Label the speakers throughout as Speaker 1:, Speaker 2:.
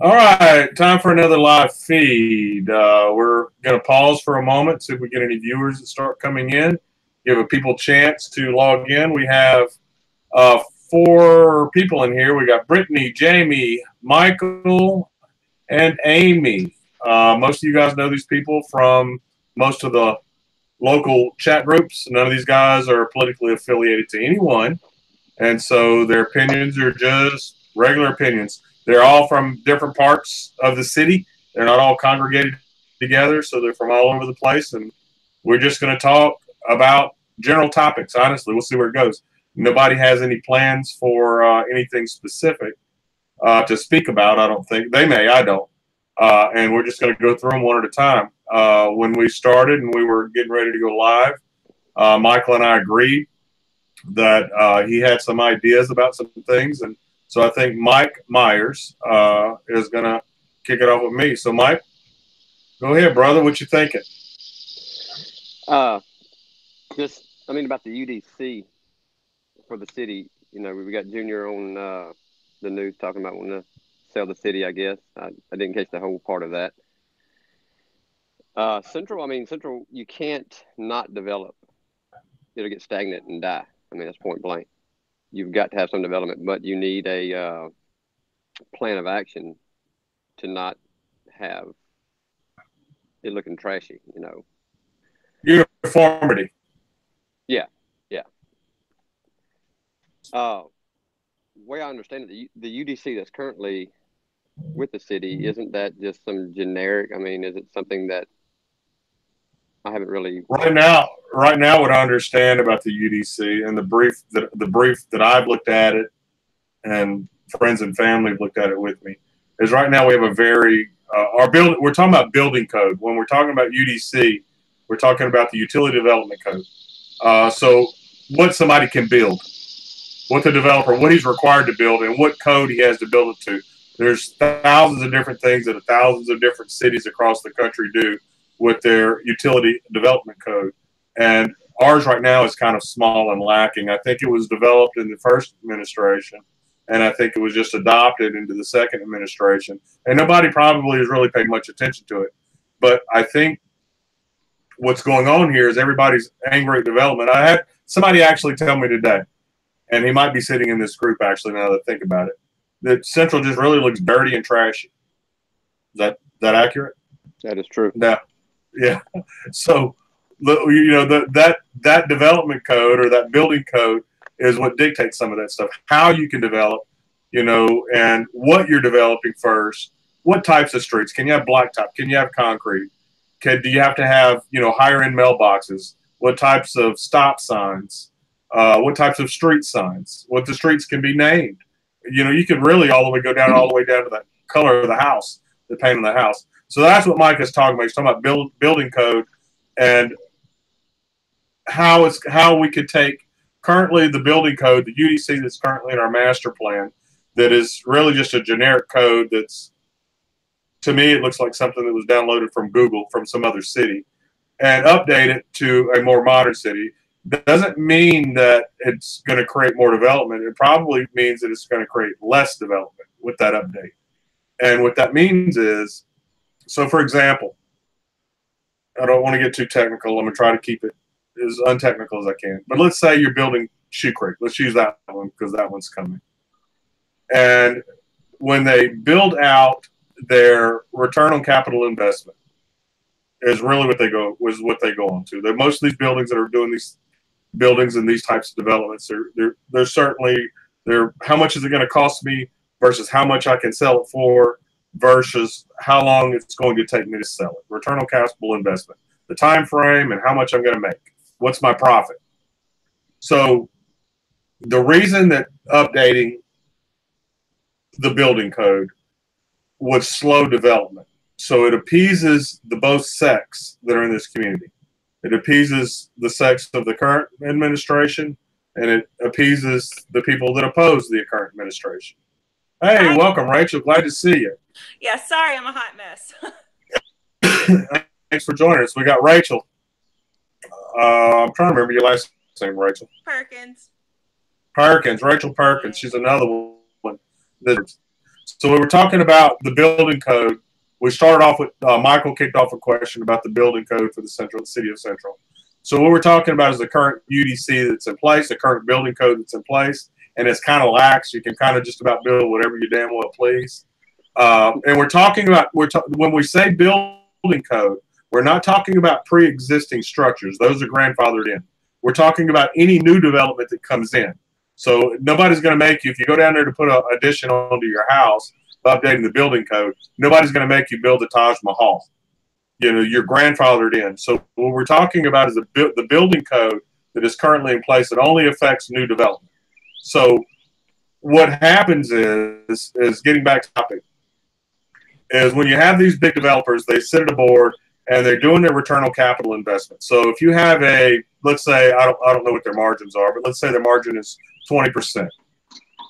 Speaker 1: All right, time for another live feed. We're going to pause for a moment, see if we get any viewers that start coming in. Give a people chance to log in. We have uh, four people in here. We got Brittany, Jamie, Michael, and Amy. Most of you guys know these people from most of the local chat groups. None of these guys are politically affiliated to anyone, and so their opinions are just regular opinions. They're all from different parts of the city. They're not all congregated together, so they're from all over the place. And we're just going to talk about general topics. Honestly, we'll see where it goes. Nobody has any plans for anything specific to speak about. I don't think they may. I don't. And we're just going to go through them one at a time. When we started and we were getting ready to go live, Michael and I agreed that he had some ideas about some things, and so I think Mike Myers is going to kick it off with me. So, Mike, go ahead, brother. What you thinking?
Speaker 2: About the UDC for the city. You know, we got Junior on the news talking about wanting to sell the city. I guess I didn't catch the whole part of that. Central, you can't not develop. It'll get stagnant and die. I mean, that's point blank. You've got to have some development, but you need a plan of action to not have it looking trashy, you know.
Speaker 1: Uniformity.
Speaker 2: Yeah, yeah. Way I understand it, the UDC that's currently with the city, isn't that just some generic? I mean, is it something that I haven't really
Speaker 1: Right now, what I understand about the UDC and the brief that I've looked at it, and friends and family have looked at it with me, is right now we have a very we're talking about building code. When we're talking about UDC, we're talking about the utility development code. So what somebody can build, what the developer, what he's required to build, and what code he has to build it to. There's thousands of different things that thousands of different cities across the country do with their utility development code. And ours right now is kind of small and lacking. I think it was developed in the first administration, and I think it was just adopted into the second administration. And nobody probably has really paid much attention to it. But I think what's going on here is everybody's angry at development. I had somebody actually tell me today, and he might be sitting in this group actually now that I think about it, that Central just really looks dirty and trashy. Is that accurate?
Speaker 2: That is true.
Speaker 1: Yeah. So, that development code or that building code is what dictates some of that stuff. How you can develop, and what you're developing first. What types of streets? Can you have blacktop? Can you have concrete? Do you have to have higher end mailboxes? What types of stop signs? What types of street signs? What the streets can be named? You could really all the way down to the color of the house, the paint of the house. So that's what Mike is talking about. He's talking about building code and how we could take currently the building code, the UDC that's currently in our master plan, that is really just a generic code that's, to me, it looks like something that was downloaded from Google from some other city, and update it to a more modern city. Doesn't mean that it's going to create more development. It probably means that it's going to create less development with that update. And what that means is, so for example, I don't want to get too technical. I'm going to try to keep it as untechnical as I can. But let's say you're building Shoe Creek. Let's use that one because that one's coming. And when they build out their return on capital investment is really what they go on to. Most of these buildings that are doing these buildings and these types of developments, they're certainly how much is it going to cost me versus how much I can sell it for versus how long it's going to take me to sell it. Return on capital investment, the time frame, and how much I'm going to make. What's my profit? So the reason that updating the building code would slow development, so it appeases the both sects that are in this community. It appeases the sects of the current administration, and it appeases the people that oppose the current administration. Hey, hi. Welcome, Rachel. Glad to see you.
Speaker 3: Yeah, sorry, I'm a hot mess.
Speaker 1: Thanks for joining us. We got Rachel. I'm trying to remember your last name, Rachel.
Speaker 3: Perkins.
Speaker 1: Rachel Perkins. She's another one. So we were talking about the building code. We started off with Michael kicked off a question about the building code for the City of Central. So what we're talking about is the current UDC that's in place, the current building code that's in place, and it's kind of lax. You can kind of just about build whatever you damn well please. And we're talking about when we say building code, we're not talking about pre-existing structures; those are grandfathered in. We're talking about any new development that comes in. So nobody's going to make you, if you go down there to put an addition onto your house, updating the building code, nobody's going to make you build a Taj Mahal. You know, you're grandfathered in. So what we're talking about is the building code that is currently in place that only affects new development. So what happens is getting back to topic, is when you have these big developers, they sit at a board and they're doing their return on capital investment. So if you have let's say, I don't know what their margins are, but let's say their margin is 20%.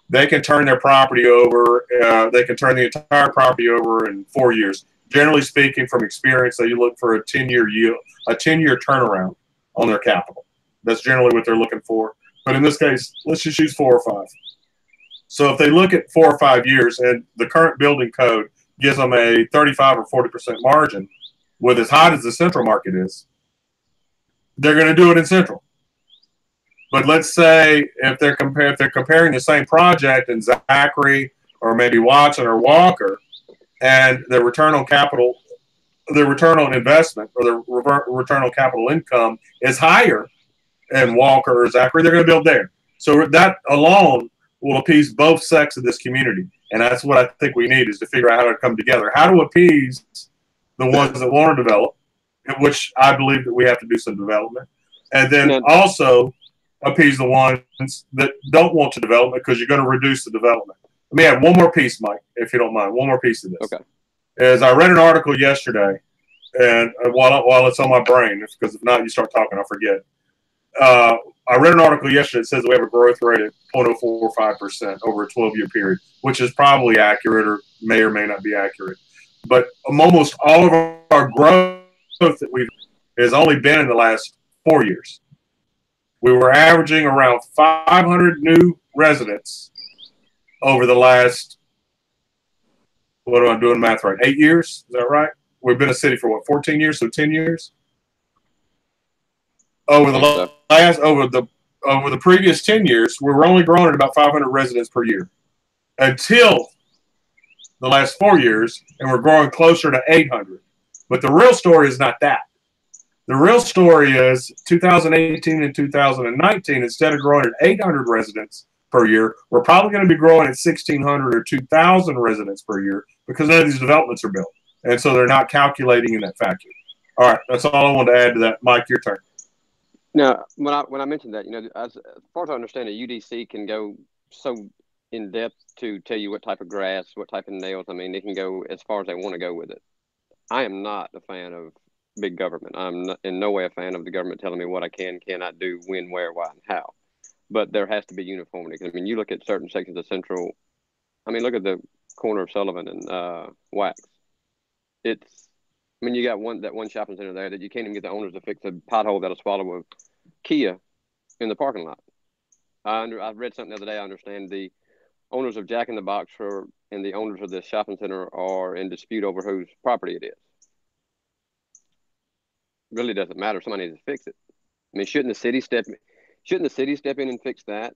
Speaker 1: They can turn their property over. They can turn the entire property over in 4 years. Generally speaking, from experience, they look for a 10-year yield, a 10-year turnaround on their capital. That's generally what they're looking for. But in this case, let's just use 4 or 5. So if they look at 4 or 5 years and the current building code gives them a 35 or 40% margin, with as hot as the central market is, they're going to do it in central. But let's say if they're comparing the same project in Zachary or maybe Watson or Walker, and their return on capital, their return on investment, or their return on capital income is higher in Walker or Zachary, they're going to build there. So that alone will appease both sects of this community. And that's what I think we need, is to figure out how to come together. How to appease the ones that want to develop, which I believe that we have to do some development. And then also appease the ones that don't want to develop, because you're going to reduce the development. Let me add one more piece, Mike, if you don't mind. One more piece of this.
Speaker 2: Okay.
Speaker 1: Is I read an article yesterday, and while it's on my brain, because if not, you start talking, I'll forget. I read an article yesterday that says we have a growth rate of 0.045% over a 12-year period, which is probably accurate or may not be accurate. But almost all of our growth that we've has only been in the last 4 years. We were averaging around 500 new residents over the last, what am I doing math right? 8 years? Is that right? We've been a city for what, 14 years? So 10 years? Over the previous 10 years, we were only growing at about 500 residents per year until the last 4 years, and we're growing closer to 800. But the real story is not that. The real story is 2018 and 2019, instead of growing at 800 residents per year, we're probably going to be growing at 1,600 or 2,000 residents per year, because none of these developments are built. And so they're not calculating in that factor. All right, that's all I wanted to add to that. Mike, your turn.
Speaker 2: Now, when I mentioned that, as far as I understand it, UDC can go so in depth to tell you what type of grass, what type of nails. I mean, they can go as far as they want to go with it. I am not a fan of big government. I'm not, in no way a fan of the government telling me what I cannot do, when, where, why, and how. But there has to be uniformity. I mean, you look at certain sections of Central. I mean, look at the corner of Sullivan and Wax. You got that one shopping center there that you can't even get the owners to fix a pothole that'll swallow a Kia in the parking lot. I read something the other day. I understand the owners of Jack in the Box and the owners of this shopping center are in dispute over whose property it is. Really doesn't matter. Somebody needs to fix it. I mean, shouldn't the city step in and fix that,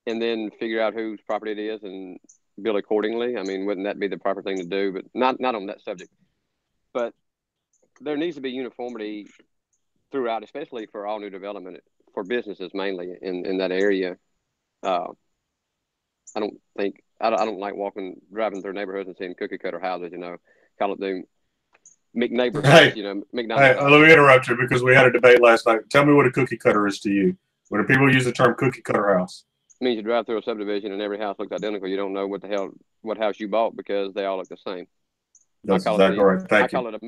Speaker 2: and then figure out whose property it is and bill accordingly? I mean, wouldn't that be the proper thing to do? But not on that subject. But there needs to be uniformity throughout, especially for all new development, for businesses mainly in that area. I don't like driving through neighborhoods and seeing cookie cutter houses. Call it the McNeighborhood.
Speaker 1: Hey,
Speaker 2: McDonald's.
Speaker 1: Hey, let me interrupt you, because we had a debate last night. Tell me what a cookie cutter is to you. When people use the term cookie cutter house,
Speaker 2: It means you drive through a subdivision and every house looks identical. You don't know what house you bought, because they all look the same.
Speaker 1: that's exactly right. Thank you.
Speaker 2: I call it a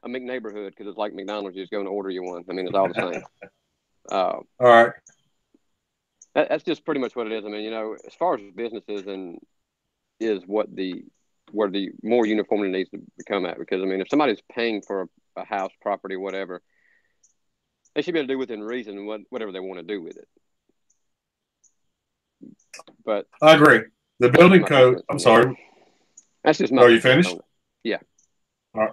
Speaker 2: McNeighborhood, because it's like McDonald's. You just go and order you one. I mean, it's all the same.
Speaker 1: All right.
Speaker 2: That's just pretty much what it is. I mean, as far as businesses is where the more uniformity needs to become at. Because, I mean, if somebody's paying for a house, property, whatever, they should be able to do within reason whatever they want to do with it. But
Speaker 1: I agree. The building code. I'm sorry.
Speaker 2: That's just my.
Speaker 1: Are you finished?
Speaker 2: Yeah.
Speaker 1: All right.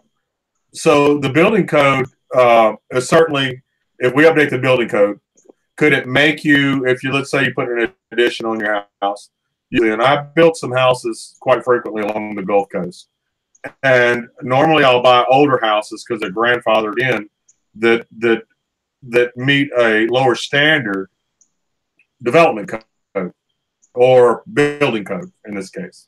Speaker 1: So the building code is certainly, if we update the building code, could it make you, if you, let's say you put an addition on your house, and I built some houses quite frequently along the Gulf Coast, and normally I'll buy older houses because they're grandfathered in that meet a lower standard development code or building code in this case.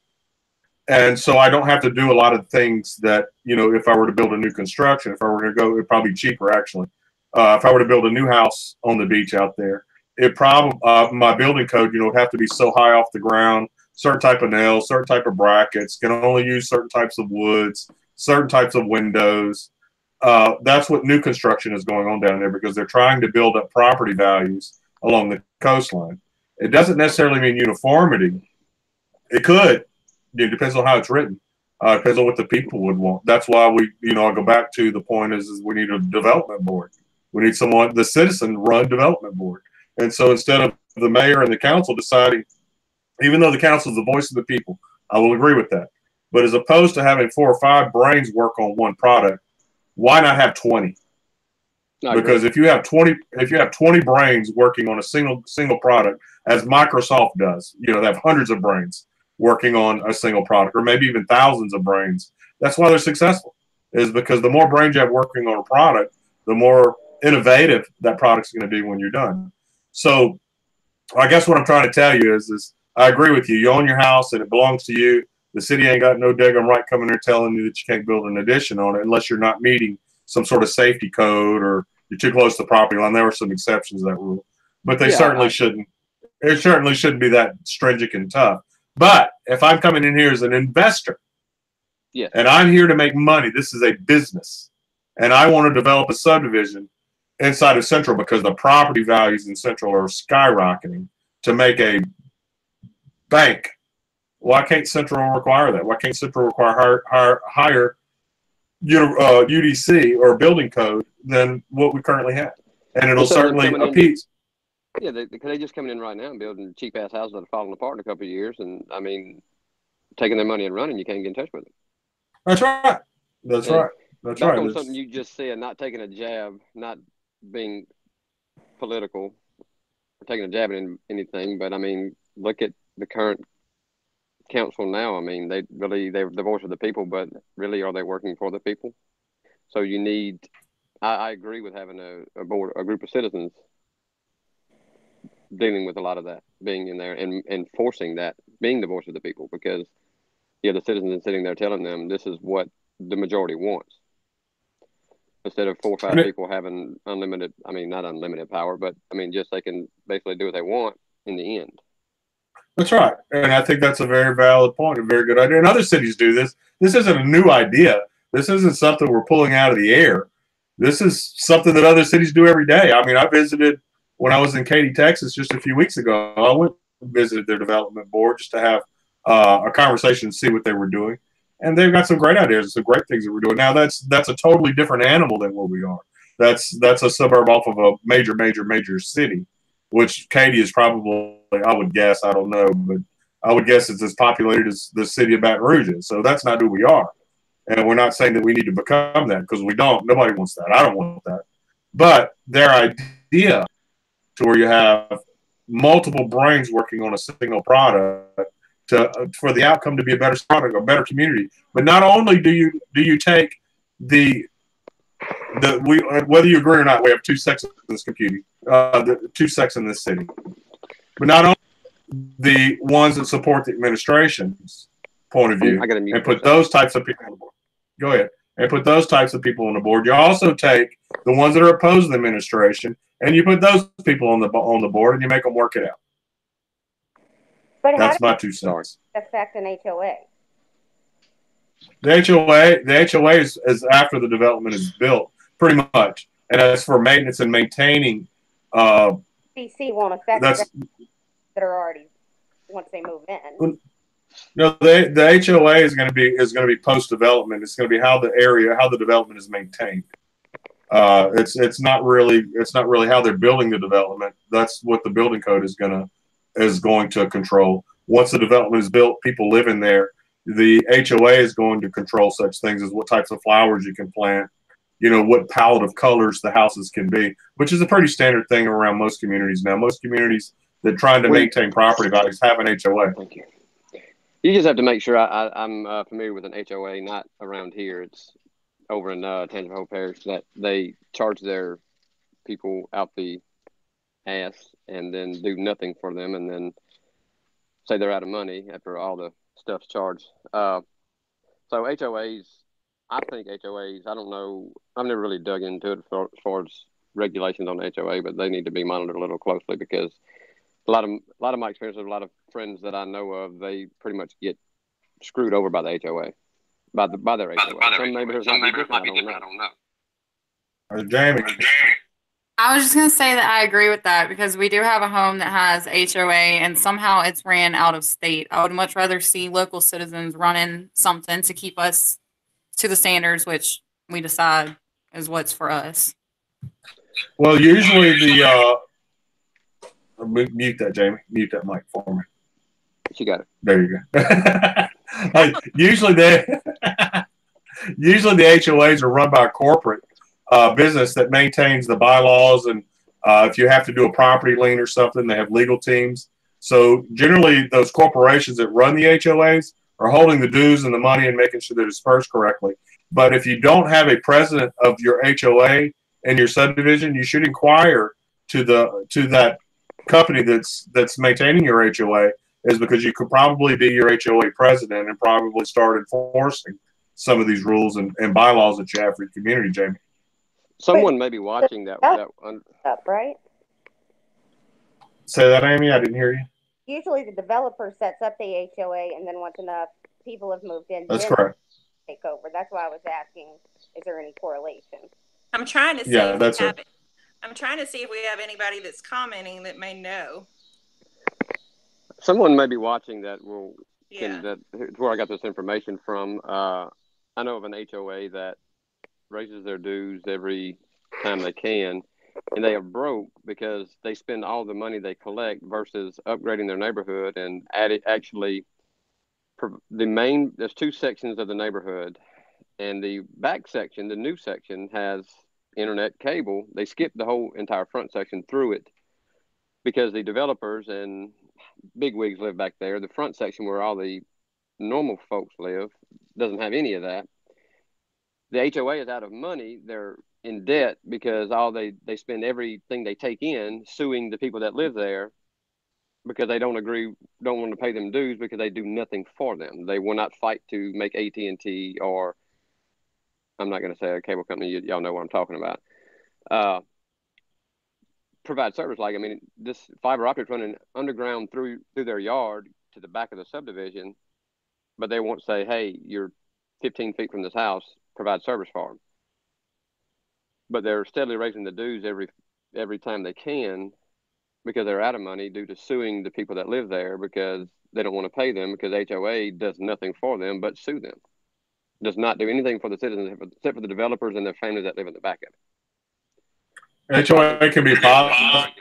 Speaker 1: And so I don't have to do a lot of things that, you know, if I were to build a new construction, if I were to go, it'd probably be cheaper actually. If I were to build a new house on the beach out there, it probably, my building code, you know, would have to be so high off the ground, certain type of nails, certain type of brackets, can only use certain types of woods, certain types of windows. That's what new construction is going on down there because they're trying to build up property values along the coastline. It doesn't necessarily mean uniformity. It could. It depends on how it's written. It depends on what the people would want. That's why we, you know, I go back to the point is we need a development board. We need someone, the citizen-run development board. And so instead of the mayor and the council deciding, even though the council is the voice of the people, I will agree with that. But as opposed to having 4 or 5 brains work on one product, why not have 20? Because if you have 20 brains working on a single product, as Microsoft does, you know, they have hundreds of brains working on a single product, or maybe even thousands of brains. That's why they're successful, is because the more brains you have working on a product, the more innovative that product's going to be when you're done. So I guess what I'm trying to tell you is I agree with you. You own your house and it belongs to you. The city ain't got no daggum right coming there telling you that you can't build an addition on it unless you're not meeting some sort of safety code or you're too close to the property line. There were some exceptions to that rule, but they certainly shouldn't. It certainly shouldn't be that stringent and tough. But if I'm coming in here as an investor, and I'm here to make money, this is a business, and I want to develop a subdivision inside of Central because the property values in Central are skyrocketing to make a bank. Why can't Central require that? Why can't Central require higher UDC or building code than what we currently have? And it'll certainly appease.
Speaker 2: Yeah, they just coming in right now and building cheap ass houses that are falling apart in a couple of years, and I mean, taking their money and running, you can't get in touch with them.
Speaker 1: That's right. That's right. That's right.
Speaker 2: On something you just said, not taking a jab, not being political, or taking a jab at anything, but I mean, look at the current council now. I mean, they're the voice of the people, but really, are they working for the people? So you need. I agree with having a board, a group of citizens dealing with a lot of that, being in there and enforcing that, being the voice of the people, because the citizens sitting there telling them this is what the majority wants, instead of 4 or 5 people having unlimited, I mean, not unlimited power, but I mean, just they can basically do what they want in the end.
Speaker 1: That's right. And I think that's a very valid point, a very good idea. And other cities do this. This isn't a new idea. This isn't something we're pulling out of the air. This is something that other cities do every day. I mean, I visited when I was in Katy, Texas, just a few weeks ago. I went and visited their development board just to have a conversation and see what they were doing. And they've got some great ideas and some great things that we're doing. Now, that's a totally different animal than what we are. That's a suburb off of a major city, which Katy is probably, I would guess, I don't know, but I would guess it's as populated as the city of Baton Rouge is. So that's not who we are. And we're not saying that we need to become that, because we don't. Nobody wants that. I don't want that. But their idea to where you have multiple brains working on a single product for the outcome to be a better product, a better community. But not only do you take whether you agree or not, we have 2 sects in this community, the 2 sects in this city. But not only the ones that support the administration's point of view and put those types of people on the board. Go ahead. And put those types of people on the board. You also take the ones that are opposed to the administration and you put those people on the board and you make them work it out.
Speaker 4: But
Speaker 1: that's my 2 cents.
Speaker 4: Affect an HOA?
Speaker 1: The HOA is after the development is built, pretty much. And as for maintenance and maintaining,
Speaker 4: BC won't affect that are already once they move in.
Speaker 1: No, the HOA is going to be post development. It's going to be how the development is maintained. It's not really how they're building the development. That's what the building code is going to control. once the development is built, people live in there. The HOA is going to control such things as what types of flowers you can plant, you know, what palette of colors the houses can be, which is a pretty standard thing around most communities now. Most communities that are trying to maintain property values have an HOA.
Speaker 2: Thank you. You just have to make sure I'm familiar with an HOA, not around here. It's over in Tangipahoa Parish that they charge their people out the ass and then do nothing for them and then say they're out of money after all the stuff's charged. So HOAs, I think HOAs, I don't know, I've never really dug into it as far as regulations on HOA, but they need to be monitored a little closely because a lot of my experience with a lot of friends that I know of, they pretty much get screwed over by the HOA, by their HOA. Some neighborhoods might be different. I don't know.
Speaker 1: Jamie.
Speaker 5: I was just going to say that I agree with that because we do have a home that has HOA and somehow it's ran out of state. I would much rather see local citizens running something to keep us to the standards, which we decide is what's for us.
Speaker 1: Well, usually the mute that, Jamie. Mute that mic for me.
Speaker 2: You got it.
Speaker 1: There you go. usually the HOAs are run by a corporate business that maintains the bylaws, and if you have to do a property lien or something, they have legal teams. So generally, those corporations that run the HOAs are holding the dues and the money and making sure they're dispersed correctly. But if you don't have a president of your HOA in your subdivision, you should inquire to that company that's maintaining your HOA, is because you could probably be your HOA president and probably start enforcing some of these rules and bylaws that you have for your community, Jamie.
Speaker 2: Someone may be watching that
Speaker 4: up, right?
Speaker 1: Say that, Amy. I didn't hear you.
Speaker 4: Usually the developer sets up the HOA, and then once enough people have moved in,
Speaker 1: that's correct.
Speaker 4: Take over. That's why I was asking, is there any correlation?
Speaker 3: I'm trying to see I'm trying to see if we have anybody that's commenting that may know.
Speaker 2: Someone may be watching that that's where I got this information from. I know of an HOA that raises their dues every time they can, and they are broke because they spend all the money they collect versus upgrading their neighborhood and there's two sections of the neighborhood, and the back section, the new section, has internet cable. They skipped the whole entire front section through it because the developers and bigwigs live back there. The front section where all the normal folks live doesn't have any of that. The HOA is out of money. They're in debt because they spend everything they take in suing the people that live there because they don't want to pay them dues because they do nothing for them. They will not fight to make AT&T, or I'm not going to say a cable company. Y'all know what I'm talking about. Provide service. Like, I mean, this fiber optic running underground through their yard to the back of the subdivision, but they won't say, hey, you're 15 feet from this house, provide service for them. But they're steadily raising the dues every time they can because they're out of money due to suing the people that live there because they don't want to pay them because HOA does nothing for them but sue them. Does not do anything for the citizens except for the developers and their families that live in the back of it.
Speaker 1: HOA can be positive.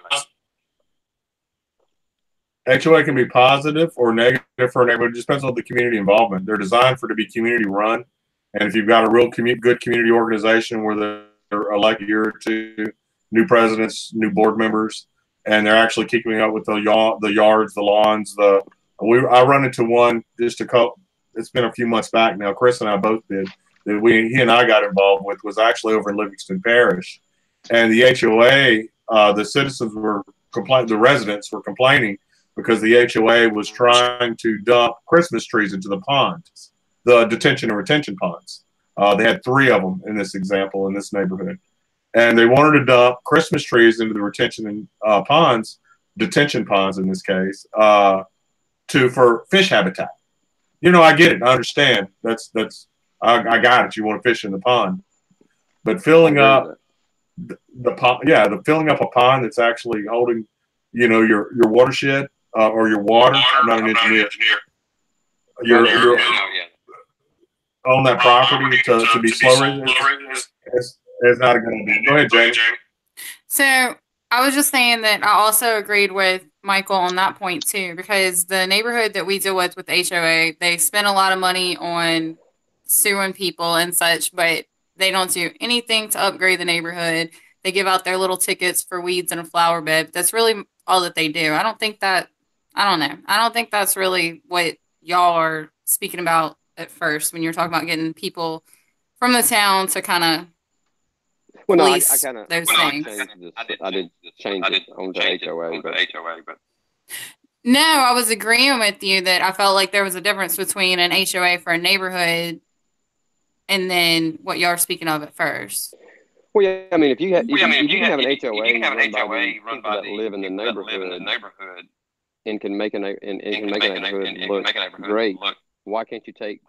Speaker 1: HOA can be positive or negative for a neighborhood. It just depends on the community involvement. They're designed to be community run, and if you've got a real good community organization where they're elected a year or two, new presidents, new board members, and they're actually keeping up with the yards, the lawns. I run into one just a couple. It's been a few months back now. Chris and I both did that. He and I got involved with was actually over in Livingston Parish, and the HOA, the citizens were complaining. The residents were complaining because the HOA was trying to dump Christmas trees into the ponds, the detention and retention ponds. They had 3 of them in this example in this neighborhood, and they wanted to dump Christmas trees into the retention and ponds, detention ponds in this case, for fish habitat. You know, I get it. I understand. I got it. You want to fish in the pond, but filling up filling up a pond that's actually holding, you know, your watershed or your water. I'm not an engineer. You're on that property to be slow is not a good idea. Go ahead, Jamie.
Speaker 5: So I was just saying that I also agreed with Michael, on that point too, because the neighborhood that we deal with HOA, they spend a lot of money on suing people and such, but they don't do anything to upgrade the neighborhood. They give out their little tickets for weeds and a flower bed. That's really all that they do. I don't think that, I don't know. I don't think that's really what y'all are speaking about at first when you're talking about getting people from the town to kind of police those things.
Speaker 2: I did change it onto HOA, but
Speaker 5: no, I was agreeing with you that I felt like there was a difference between an HOA for a neighborhood and then what y'all are speaking of at first.
Speaker 2: Well, yeah, I mean, if you can have an HOA run by the people that live in the neighborhood and can make a neighborhood look great, why can't you take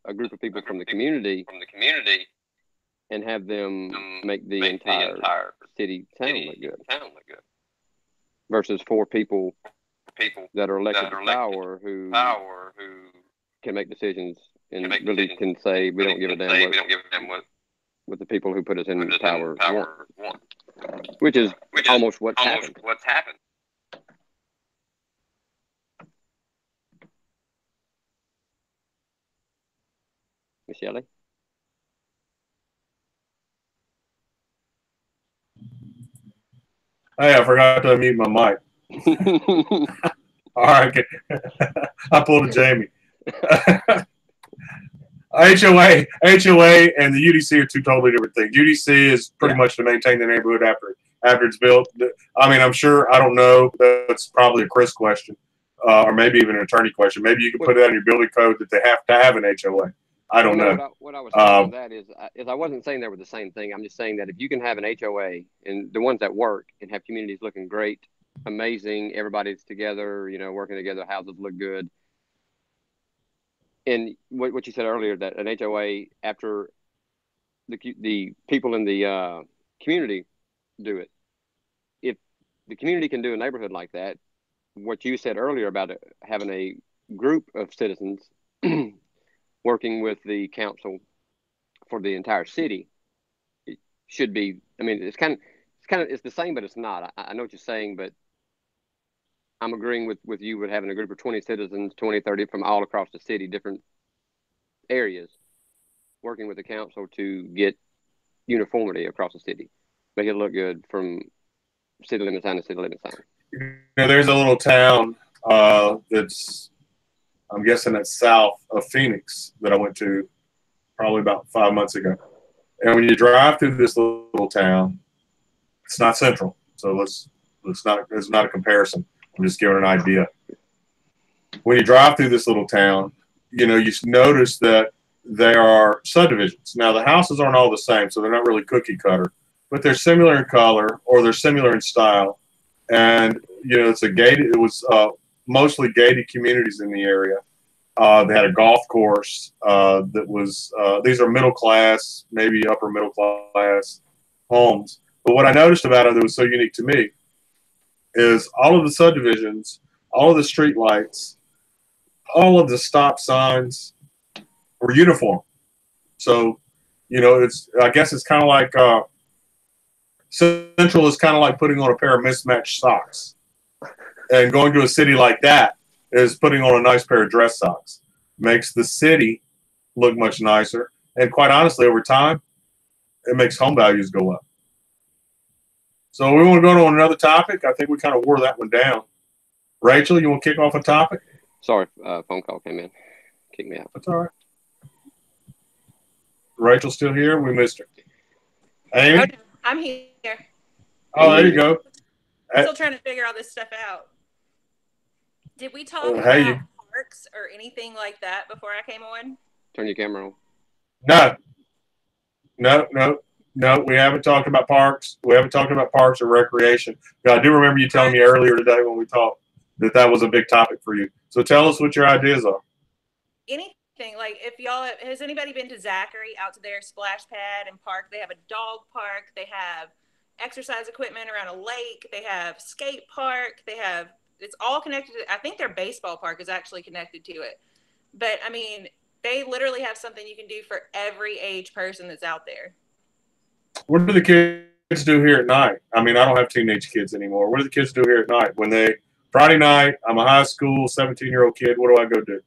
Speaker 2: a group of people from the community and have them make the entire city town look good versus 4 people that are elected to power who can make decisions and really can say we don't give a damn what the people who put us in power want, which is almost what's happened. Michelli?
Speaker 1: Hey, I forgot to unmute my mic. All right. I pulled a Jamie. HOA and the UDC are 2 totally different things. UDC is pretty much to maintain the neighborhood after it's built. I mean, I'm sure, I don't know, that's probably a Chris question, or maybe even an attorney question. Maybe you could put that in your building code that they have to have an HOA. I don't know.
Speaker 2: What I was saying with that is I wasn't saying they were the same thing. I'm just saying that if you can have an HOA and the ones that work and have communities looking great, amazing, everybody's together, working together, houses look good. And what you said earlier, that an HOA, after the people in the community do it, if the community can do a neighborhood like that, what you said earlier about having a group of citizens working with the council for the entire city, it should be. I mean, it's the same, but it's not. I know what you're saying, but I'm agreeing with you with having a group of 20 citizens, 20, 30 from all across the city, different areas, working with the council to get uniformity across the city, make it look good from city limit sign to city limit sign.
Speaker 1: There's a little town that's, I'm guessing that's south of Phoenix, that I went to probably about 5 months ago. And when you drive through this little town, it's not central. So it's not a comparison. I'm just giving an idea. When you drive through this little town, you notice that there are subdivisions. Now, the houses aren't all the same, so they're not really cookie cutter, but they're similar in color or they're similar in style. And, it was mostly gated communities in the area. They had a golf course that was, these are middle class, maybe upper middle class homes. But what I noticed about it that was so unique to me is all of the subdivisions, all of the street lights, all of the stop signs were uniform. So, I guess it's kind of like Central is kind of like putting on a pair of mismatched socks. And going to a city like that is putting on a nice pair of dress socks. Makes the city look much nicer. And quite honestly, over time, it makes home values go up. So we want to go to another topic. I think we kind of wore that one down. Rachel, you want to kick off a topic?
Speaker 2: Sorry, phone call came in. Kick me out.
Speaker 1: That's all right. Rachel's still here? We missed her. Amy?
Speaker 3: Okay, I'm here.
Speaker 1: Oh, there you go.
Speaker 3: I'm still trying to figure all this stuff out. Did we talk about parks or anything like that before I came on?
Speaker 2: Turn your camera on.
Speaker 1: No, we haven't talked about parks. We haven't talked about parks or recreation. I do remember you telling me earlier today when we talked that was a big topic for you. So tell us what your ideas are.
Speaker 3: Anything, like if y'all, has anybody been to Zachary, out to their splash pad and park? They have a dog park. They have exercise equipment around a lake. They have skate park. It's all connected to, I think their baseball park is actually connected to it. But I mean, they literally have something you can do for every age person that's out there.
Speaker 1: What do the kids kids do here at night? I mean, I don't have teenage kids anymore. What do the kids do here at night? Friday night, I'm a high school 17-year-old kid. What do I go do?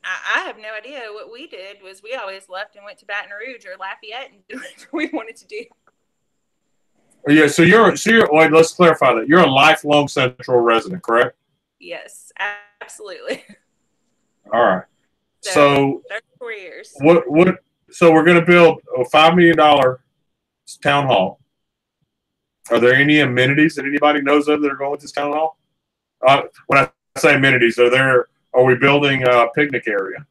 Speaker 3: I have no idea. What we did was we always left and went to Baton Rouge or Lafayette and did whatever we wanted to do.
Speaker 1: Oh, yeah, so you're wait, let's clarify that. You're a lifelong Central resident, correct?
Speaker 3: Yes, absolutely.
Speaker 1: All right. So
Speaker 3: 34 years.
Speaker 1: So we're going to build a $5 million town hall. Are there any amenities that anybody knows of that are going with this town hall? When I say amenities, are we building a picnic area?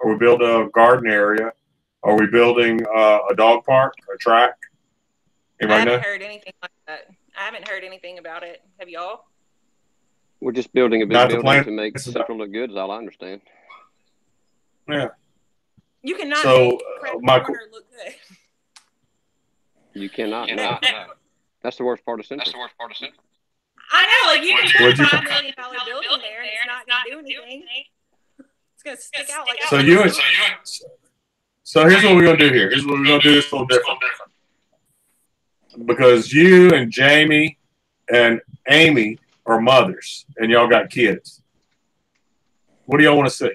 Speaker 1: Are we building a garden area? Are we building a dog park, a track?
Speaker 3: I haven't heard anything like that. I haven't heard anything about it. Have y'all?
Speaker 2: We're just building a big building to make Central look good, is all I understand.
Speaker 1: Yeah.
Speaker 3: You cannot make Prep Corner look good.
Speaker 2: You cannot. No. That's the worst part of Central.
Speaker 3: I know, like you can put a $5 million building there and it's not going to do anything. It's going to stick out like
Speaker 1: So here's what we're going to do here. Here's what we're going to do this a little different. Because you and Jamie and Amy are mothers and y'all got kids. What do y'all want to see?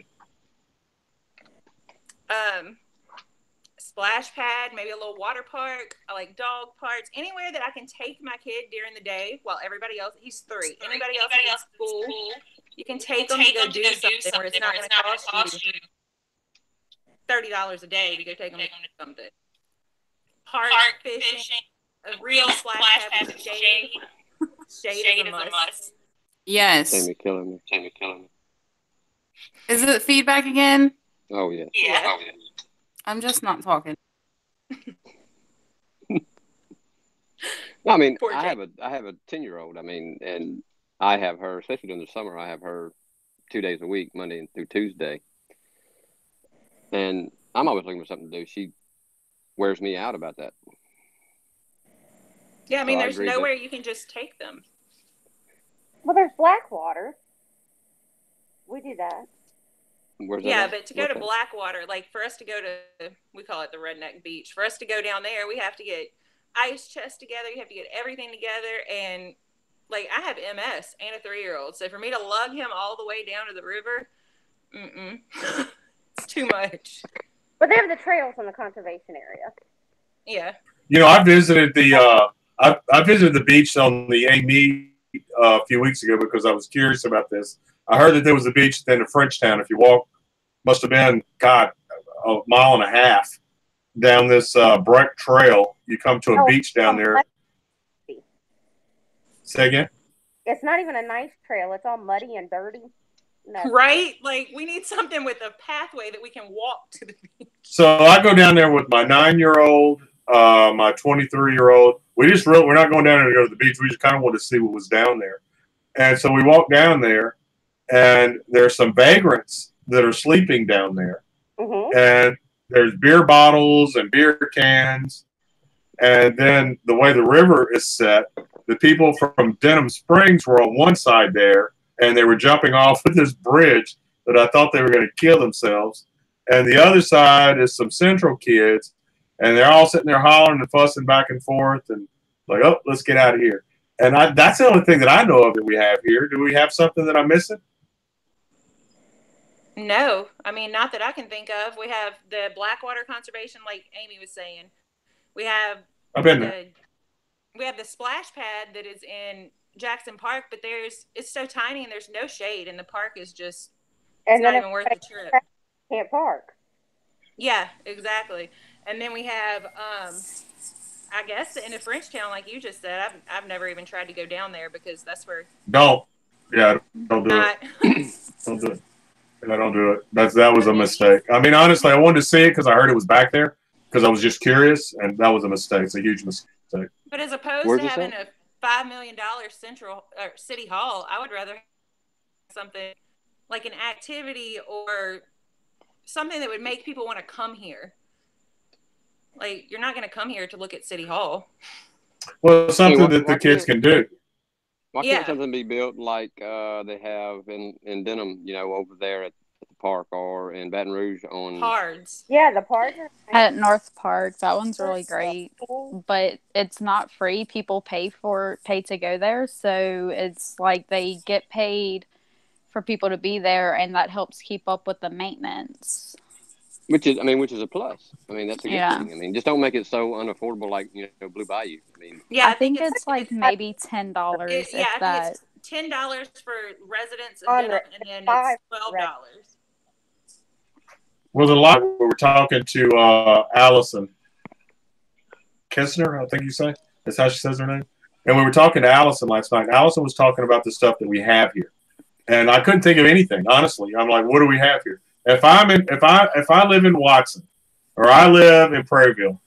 Speaker 3: Splash pad, maybe a little water park. I like dog parks. Anywhere that I can take my kid during the day while everybody else, he's 3. Anybody else in school, you can take them to go do something where it's not going to cost you $30 a day to go take them to something. Park fishing, a real splash pad with shade. Shade is a must.
Speaker 5: Yes.
Speaker 2: Jamie killing me.
Speaker 5: Is it feedback again?
Speaker 2: Oh, yeah.
Speaker 3: Yeah.
Speaker 5: I'm just not talking.
Speaker 2: I mean, I have a 10-year-old. I mean, and I have her, especially during the summer, I have her 2 days a week, Monday through Tuesday. And I'm always looking for something to do. She wears me out about that.
Speaker 3: Yeah, I mean, there's nowhere you can just take them.
Speaker 4: Well, there's Blackwater. We do that.
Speaker 3: Yeah, but to go to Blackwater, like for us to go to, we call it the Redneck Beach. For us to go down there, we have to get ice chests together. You have to get everything together. And like I have MS and a 3-year-old. So for me to lug him all the way down to the river, it's too much.
Speaker 4: But they have the trails in the conservation area.
Speaker 3: Yeah.
Speaker 1: You know, I visited the beach on the Amy a few weeks ago because I was curious about this. I heard that there was a beach at the end of Frenchtown. If you walk, must have been, a mile and a half down this brick trail. You come to a beach down there. Say again?
Speaker 4: It's not even a nice trail. It's all muddy and dirty. No.
Speaker 3: Right? Like, we need something with a pathway that we can walk to the beach.
Speaker 1: So I go down there with my 9-year-old, my 23-year-old. We're not going down there to go to the beach. We just kind of wanted to see what was down there. And so we walk down there. And there's some vagrants that are sleeping down there. Mm-hmm. And there's beer bottles and beer cans. And then the way the river is set, the people from Denham Springs were on one side there, and they were jumping off of this bridge that I thought they were going to kill themselves. And the other side is some Central kids, and they're all sitting there hollering and fussing back and forth and like, oh, let's get out of here. And that's the only thing that I know of that we have here. Do we have something that I'm missing?
Speaker 3: No, I mean, not that I can think of. We have the Blackwater Conservation, like Amy was saying. We have we have the splash pad that is in Jackson Park, but it's so tiny and there's no shade, and the park is just not even worth the trip.
Speaker 4: Can't park.
Speaker 3: Yeah, exactly. And then we have, I guess, the end of Frenchtown, like you just said. I've never even tried to go down there because that's where.
Speaker 1: Don't do it. Don't do it. I don't do it. That was a mistake. I mean, honestly, I wanted to see it because I heard it was back there because I was just curious, and that was a mistake. It's a huge mistake.
Speaker 3: But as opposed to having a $5 million city hall, I would rather have something like an activity or something that would make people want to come here. Like, you're not going to come here to look at City Hall.
Speaker 1: Well, something that the kids can do.
Speaker 2: Why can't something be built like they have in Denham, over there at the park, or in Baton Rouge on
Speaker 3: Pards?
Speaker 4: Yeah, the Pards
Speaker 5: at North Park. That one's really great.
Speaker 6: but it's not free. People pay to go there, so it's like they get paid for people to be there, and that helps keep up with the maintenance.
Speaker 2: Which is a plus. I mean, that's a good
Speaker 6: Yeah.
Speaker 2: thing. I mean, just don't make it so unaffordable like, Blue Bayou. I mean,
Speaker 3: Yeah,
Speaker 6: I think it's like maybe $10 if
Speaker 3: I think
Speaker 6: that.
Speaker 3: it's $10 for residents of
Speaker 4: On
Speaker 3: Denham, and then
Speaker 4: five
Speaker 3: it's $12.
Speaker 1: Well, the lot we were talking to Allison Kistner, I think you say. That's how she says her name. And we were talking to Allison last night. Allison was talking about the stuff that we have here. And I couldn't think of anything, honestly. I'm like, what do we have here? If I live in Watson or I live in Prairieville,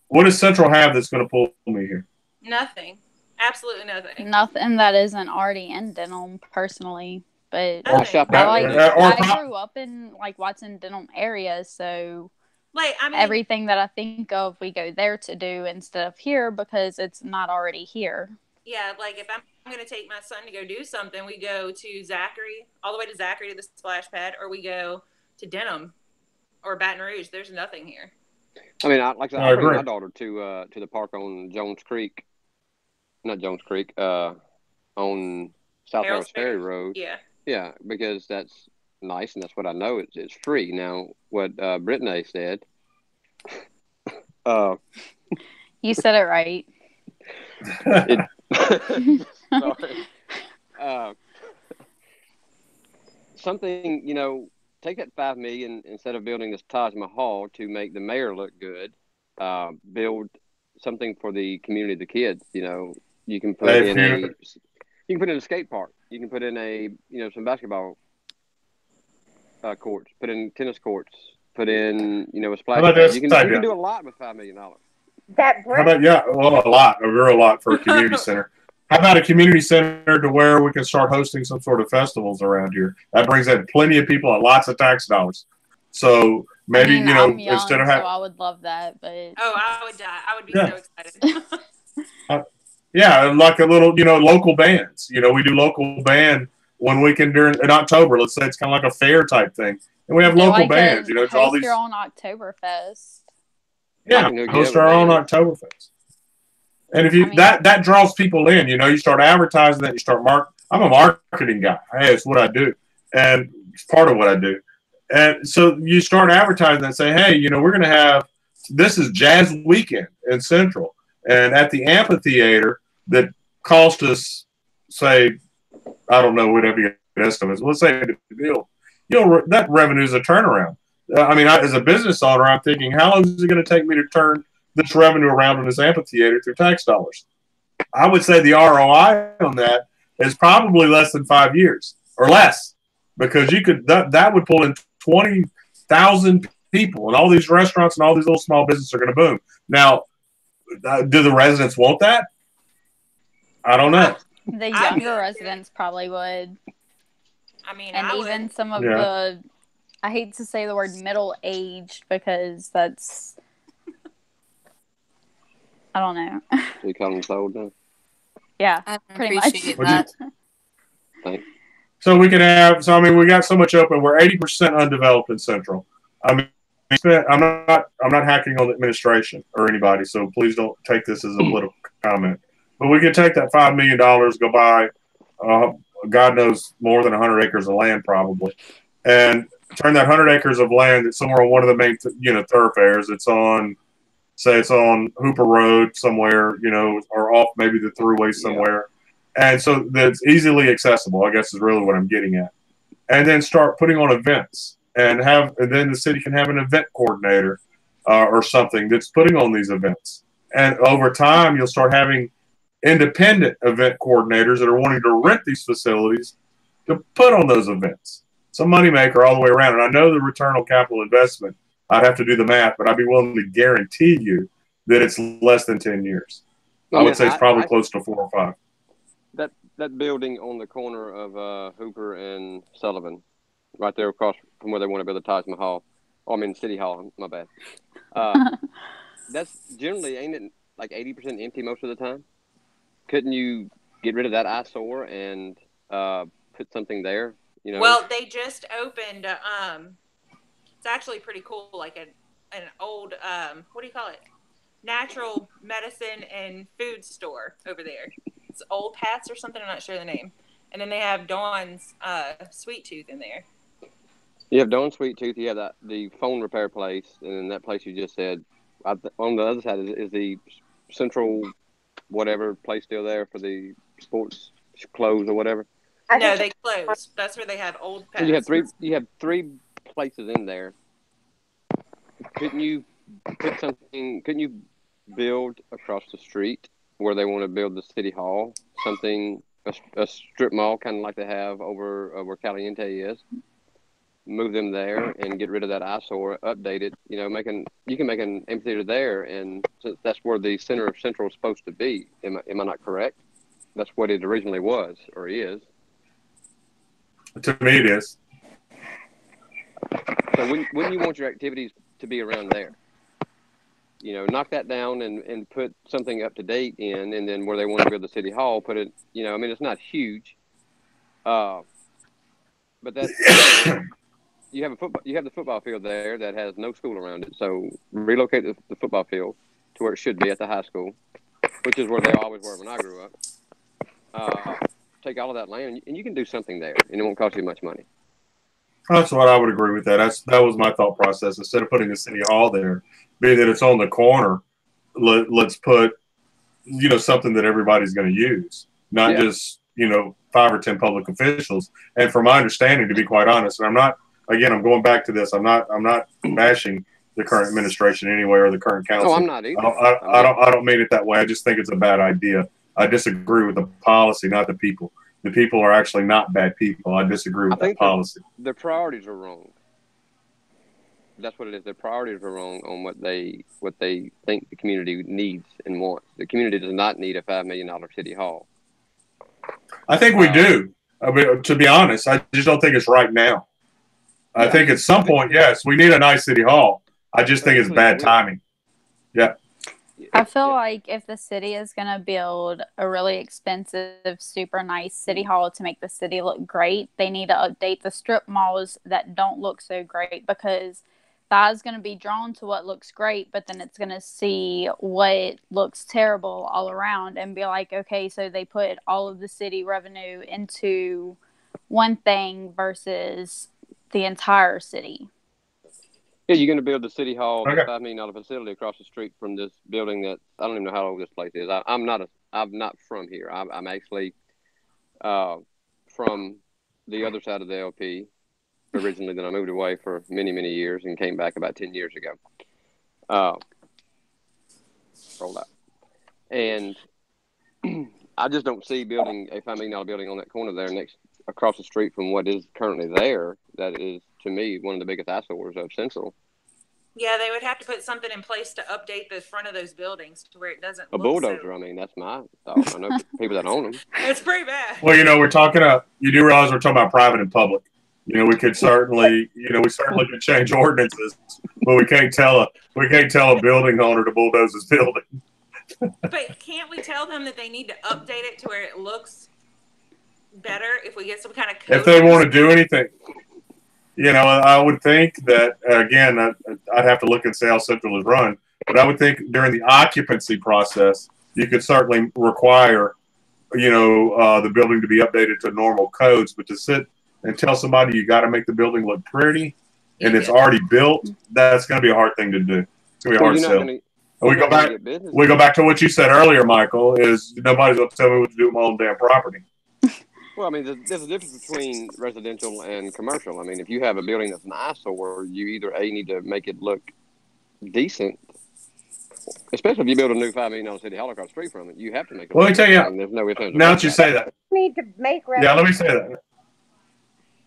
Speaker 1: what does Central have that's going to pull me here?
Speaker 3: Nothing. Absolutely nothing.
Speaker 6: Nothing that isn't already in Denham, personally. But
Speaker 3: Nothing.
Speaker 6: I grew up in like Watson, Denham area, so
Speaker 3: like
Speaker 6: everything that I think of, we go there to do instead of here because it's not already here.
Speaker 3: Yeah, like if I'm going to take my son to go do something, we go to Zachary, all the way to Zachary to the splash pad, or we go to Denham or Baton Rouge. There's nothing here.
Speaker 2: I mean, I bring my daughter to the park on Jones Creek, not Jones Creek, on South Harris Ferry Road.
Speaker 3: Yeah.
Speaker 2: Yeah, because that's nice, and that's what I know. It's free. Now, what BrytnaiElayn said.
Speaker 6: You said it right.
Speaker 2: Sorry. Something, take that $5 million instead of building this Taj Mahal to make the mayor look good. Build something for the community, the kids. You can put in a skate park. You can put in some basketball courts. Put in tennis courts. Put in a splash pad. You can do a lot with $5 million.
Speaker 4: A
Speaker 1: real lot for a community center. How about a community center to where we can start hosting some sort of festivals around here? That brings in plenty of people and lots of tax dollars. So maybe,
Speaker 6: I'm young,
Speaker 1: instead of having,
Speaker 6: so I would love that, but
Speaker 3: I would die. I would be so excited.
Speaker 1: yeah, like a little, local bands. We do local band one weekend in October. Let's say it's kind of like a fair type thing, and we have local bands.
Speaker 6: Host
Speaker 1: all these
Speaker 6: your own Oktoberfest.
Speaker 1: Yeah, host our own Oktoberfest. And if that draws people in, you start advertising that, you start I'm a marketing guy. Hey, it's what I do, and it's part of what I do. And so you start advertising and say, hey, we're going to have this is Jazz Weekend in Central, and at the amphitheater that cost us, say, I don't know, whatever your estimate is. Let's say the deal, that revenue is a turnaround. As a business owner, I'm thinking, how long is it going to take me to turn this revenue around in this amphitheater through tax dollars? I would say the ROI on that is probably less than 5 years or less, because that would pull in 20,000 people, and all these restaurants and all these little small businesses are going to boom. Now, do the residents want that? I don't know.
Speaker 6: The younger residents probably would. Even some of the, I hate to say the word middle-aged because that's, I don't know.
Speaker 2: You call them old now?
Speaker 6: Yeah, pretty much.
Speaker 2: Thanks.
Speaker 1: So we can have. We got so much open. We're 80% undeveloped in Central. I'm not hacking on the administration or anybody, so please don't take this as a political comment. But we could take that $5 million, go buy, God knows, more than 100 acres of land probably, and turn that 100 acres of land that's somewhere on one of the main thoroughfares. It's on Hooper Road somewhere, or off maybe the thruway somewhere. Yeah. And so that's easily accessible, I guess is really what I'm getting at. And then start putting on events and then the city can have an event coordinator or something that's putting on these events. And over time, you'll start having independent event coordinators that are wanting to rent these facilities to put on those events. It's a moneymaker all the way around. And I know the return on capital investment, I'd have to do the math, but I'd be willing to guarantee you that it's less than 10 years. I would say it's probably close to 4 or 5.
Speaker 2: That building on the corner of Hooper and Sullivan, right there across from where they want to build the Taj Mahal. City Hall, my bad. That's generally, ain't it like 80% empty most of the time? Couldn't you get rid of that eyesore and put something there?
Speaker 3: Well, they just opened. It's actually pretty cool, like an old what do you call it? natural medicine and food store over there. It's Old Pat's or something. I'm not sure the name. And then they have Dawn's Sweet Tooth in there.
Speaker 2: You have Dawn's Sweet Tooth. You have the phone repair place, and then that place you just said. On the other side is the Central whatever place still there for the sports clothes or whatever.
Speaker 3: No, they closed. That's where they have Old Pat's.
Speaker 2: So you have three places in there. Couldn't you build across the street where they want to build the city hall, a strip mall kind of like they have over where Caliente is? Move them there and get rid of that eyesore, update it. You can make an amphitheater there, and since that's where the center of Central is supposed to be. Am I not correct? That's what it originally was or is.
Speaker 1: To me, it is.
Speaker 2: So when you want your activities to be around there, knock that down and put something up to date in, and then where they want to build the city hall, put it. It's not huge, but that's. You have the football field there that has no school around it. So relocate the football field to where it should be at the high school, which is where they always were when I grew up. Take all of that land, and you can do something there, and it won't cost you much money.
Speaker 1: That's what I would agree with that. That was my thought process. Instead of putting a city hall there, being that it's on the corner, let's put, something that everybody's going to use, not just, 5 or 10 public officials. And from my understanding, to be quite honest, and I'm going back to this. I'm not bashing the current administration anyway or the current council.
Speaker 2: No, I'm not either.
Speaker 1: I don't mean it that way. I just think it's a bad idea. I disagree with the policy, not the people. The people are actually not bad people. I disagree with that policy.
Speaker 2: Their priorities are wrong. That's what it is. Their priorities are wrong on what they think the community needs and wants. The community does not need a $5 million city hall.
Speaker 1: I think we do. I mean, to be honest, I just don't think it's right now. I think at some point, yes, we need a nice city hall. I just think it's bad timing. Yeah.
Speaker 6: I feel like if the city is going to build a really expensive, super nice city hall to make the city look great, they need to update the strip malls that don't look so great, because the eye is going to be drawn to what looks great, but then it's going to see what looks terrible all around and be like, okay, so they put all of the city revenue into one thing versus the entire city.
Speaker 2: Yeah, you're going to build the city hall, the $5 million facility across the street from this building that I don't even know how old this place is. I'm not from here. I'm actually from the other side of the LP originally. Then I moved away for many, many years and came back about 10 years ago. Roll out. And I just don't see building a $5 million building on that corner there across the street from what is currently there. That is, to me, one of the biggest eyesores of Central.
Speaker 3: Yeah, they would have to put something in place to update the front of those buildings to where it doesn't look
Speaker 2: bulldozer.
Speaker 3: So...
Speaker 2: I mean, that's my thought. I know people that own them.
Speaker 3: It's pretty bad.
Speaker 1: Well, we're talking you do realize we're talking about private and public. We could certainly, we certainly could change ordinances, but we can't tell a building owner to bulldoze his building.
Speaker 3: But can't we tell them that they need to update it to where it looks better if we get some kind of code?
Speaker 1: If they want to do anything, I would think that, again, I'd have to look and see how Central is run, but I would think during the occupancy process, you could certainly require, the building to be updated to normal codes, but to sit and tell somebody you got to make the building look pretty and it's already built, that's going to be a hard thing to do. It's going to be a hard sell. We go back to what you said earlier, Michael, is nobody's going to tell me what to do with my own damn property.
Speaker 2: Well, I mean, there's a difference between residential and commercial. I mean, if you have a building that's nice, or you either need to make it look decent, especially if you build a new $5 million city hall across the street from it, you have to make it.
Speaker 1: Let me tell you,
Speaker 2: there's no
Speaker 1: now that you say that,
Speaker 4: need to make
Speaker 1: yeah, let me say that.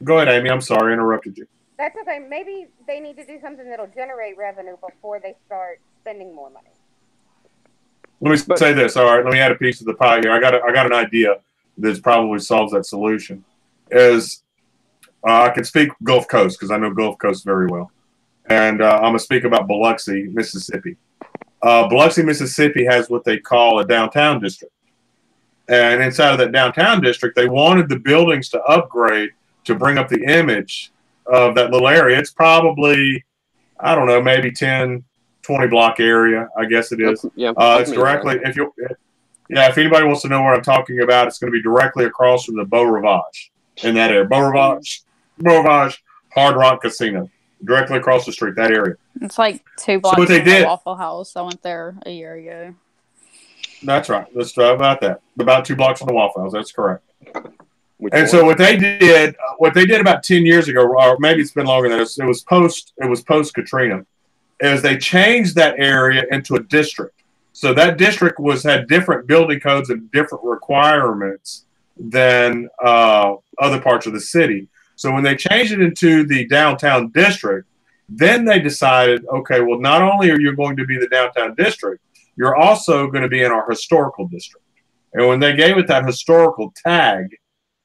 Speaker 1: Go ahead, Amy. I'm sorry, I interrupted you.
Speaker 4: That's okay. Maybe they need to do something that'll generate revenue before they start spending more money.
Speaker 1: Let me say this. All right, let me add a piece of the pie here. I got an idea that probably solves that solution. I can speak Gulf Coast because I know Gulf Coast very well, and I'm gonna speak about Biloxi, Mississippi. Biloxi, Mississippi has what they call a downtown district, and inside of that downtown district, they wanted the buildings to upgrade to bring up the image of that little area. It's probably, I don't know, maybe 10, 20 block area, I guess it is.
Speaker 2: Yeah,
Speaker 1: it's directly, if anybody wants to know what I'm talking about, it's going to be directly across from the Beau Rivage in that area. Beau Rivage, Hard Rock Casino, directly across the street, that area.
Speaker 6: It's like 2 blocks from the Waffle House. I went there a year ago.
Speaker 1: That's right. Let's talk about that. About 2 blocks from the Waffle House. That's correct. So what they did about 10 years ago, or maybe it's been longer than that, it was post Katrina, is they changed that area into a district. So that district had different building codes and different requirements than other parts of the city. So when they changed it into the downtown district, then they decided, okay, well, not only are you going to be the downtown district, you're also going to be in our historical district. And when they gave it that historical tag,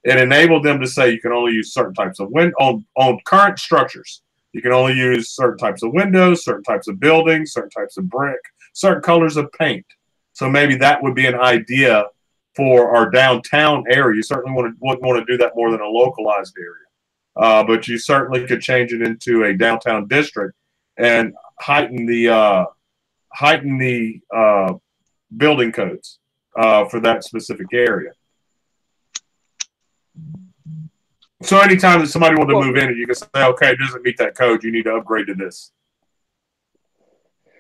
Speaker 1: it enabled them to say you can only use certain types of on current structures. You can only use certain types of windows, certain types of buildings, certain types of brick, certain colors of paint. So maybe that would be an idea for our downtown area. You certainly wouldn't want to do that more than a localized area. But you certainly could change it into a downtown district and heighten the building codes for that specific area. So anytime that somebody wants to move in, you can say, okay, it doesn't meet that code. You need to upgrade to this.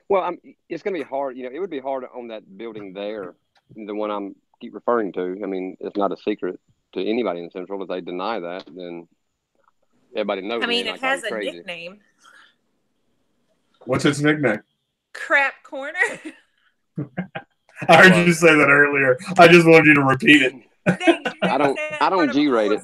Speaker 2: Well, it's going to be hard. It would be hard on that building there, the one I'm keep referring to. I mean, it's not a secret to anybody in Central. If they deny that, then everybody knows.
Speaker 3: I mean, it has a nickname.
Speaker 1: What's its nickname?
Speaker 3: Crap Corner.
Speaker 1: I heard you say that earlier. I just wanted you to repeat it.
Speaker 2: I don't G-rate it.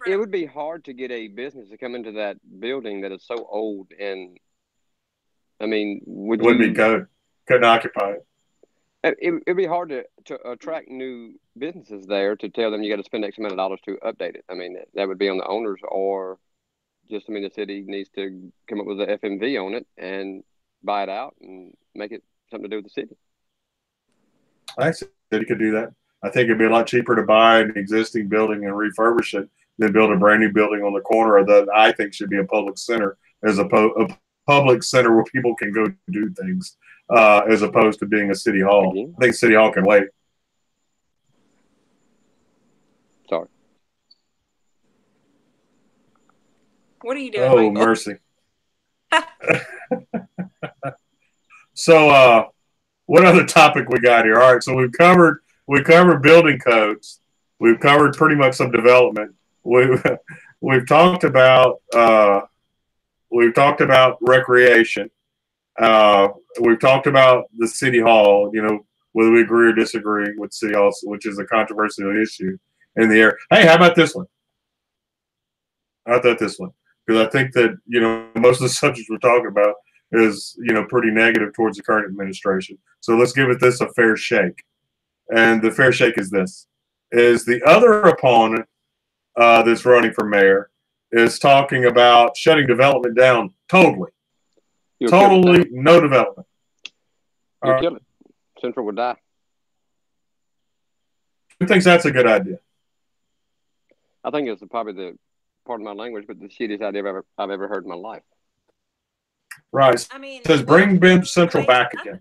Speaker 2: It would be hard to get a business to come into that building that is so old, and I mean, wouldn't be
Speaker 1: code. Couldn't occupy it.
Speaker 2: It'd be hard to attract new businesses there to tell them you got to spend X amount of dollars to update it. I mean, that would be on the owners, or just, the city needs to come up with an FMV on it and buy it out and make it something to do with the city.
Speaker 1: I said you could do that. I think it'd be a lot cheaper to buy an existing building and refurbish it than build a brand new building on the corner that I think should be a public center, as a public center where people can go do things, as opposed to being a city hall. I think City Hall can wait.
Speaker 2: Sorry.
Speaker 3: What are you doing?
Speaker 1: Oh,
Speaker 3: Michael?
Speaker 1: mercy. So, what other topic we got here? All right, so we've covered building codes. We've covered pretty much some development. We've talked about recreation. We've talked about the city hall. Whether we agree or disagree with city hall, which is a controversial issue in the air. Hey, how about this one? Because I think that most of the subjects we're talking about is pretty negative towards the current administration. So let's give this a fair shake. And the fair shake is this: is the other opponent that's running for mayor is talking about shutting development down totally. Totally no development.
Speaker 2: You'll kill it. Central would die.
Speaker 1: Who thinks that's a good idea?
Speaker 2: I think it's probably the, pardon my language, but the shittiest idea I've ever heard in my life.
Speaker 1: Right. It says bring BIM Central back again.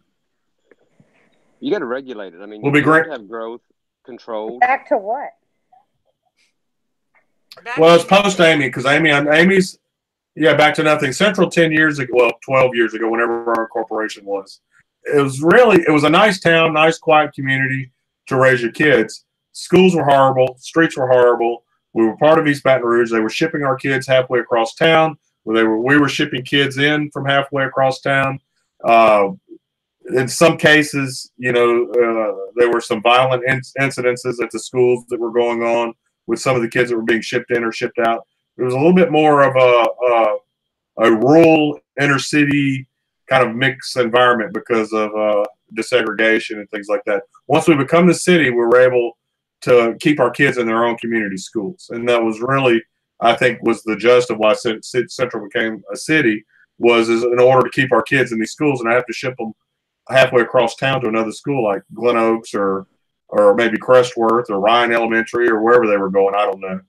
Speaker 2: You got to regulate it. I mean,
Speaker 1: we'll be great.
Speaker 2: Have growth controlled.
Speaker 4: Back to what?
Speaker 1: Well, it's post Amy, because Amy's back to nothing. Central 10 years ago, well, 12 years ago, whenever our corporation was. It was a nice town, nice quiet community to raise your kids. Schools were horrible, streets were horrible. We were part of East Baton Rouge. They were shipping our kids halfway across town. We were shipping kids in from halfway across town. In some cases, there were some violent incidences at the schools that were going on with some of the kids that were being shipped in or shipped out. It was a little bit more of a rural inner city kind of mixed environment because of desegregation and things like that. Once we become the city, we were able to keep our kids in their own community schools. And that was really, I think, was the gist of why Central became a city, was in order to keep our kids in these schools, and I have to ship them halfway across town to another school like Glen Oaks or maybe Crestworth or Ryan Elementary or wherever they were going. I don't know.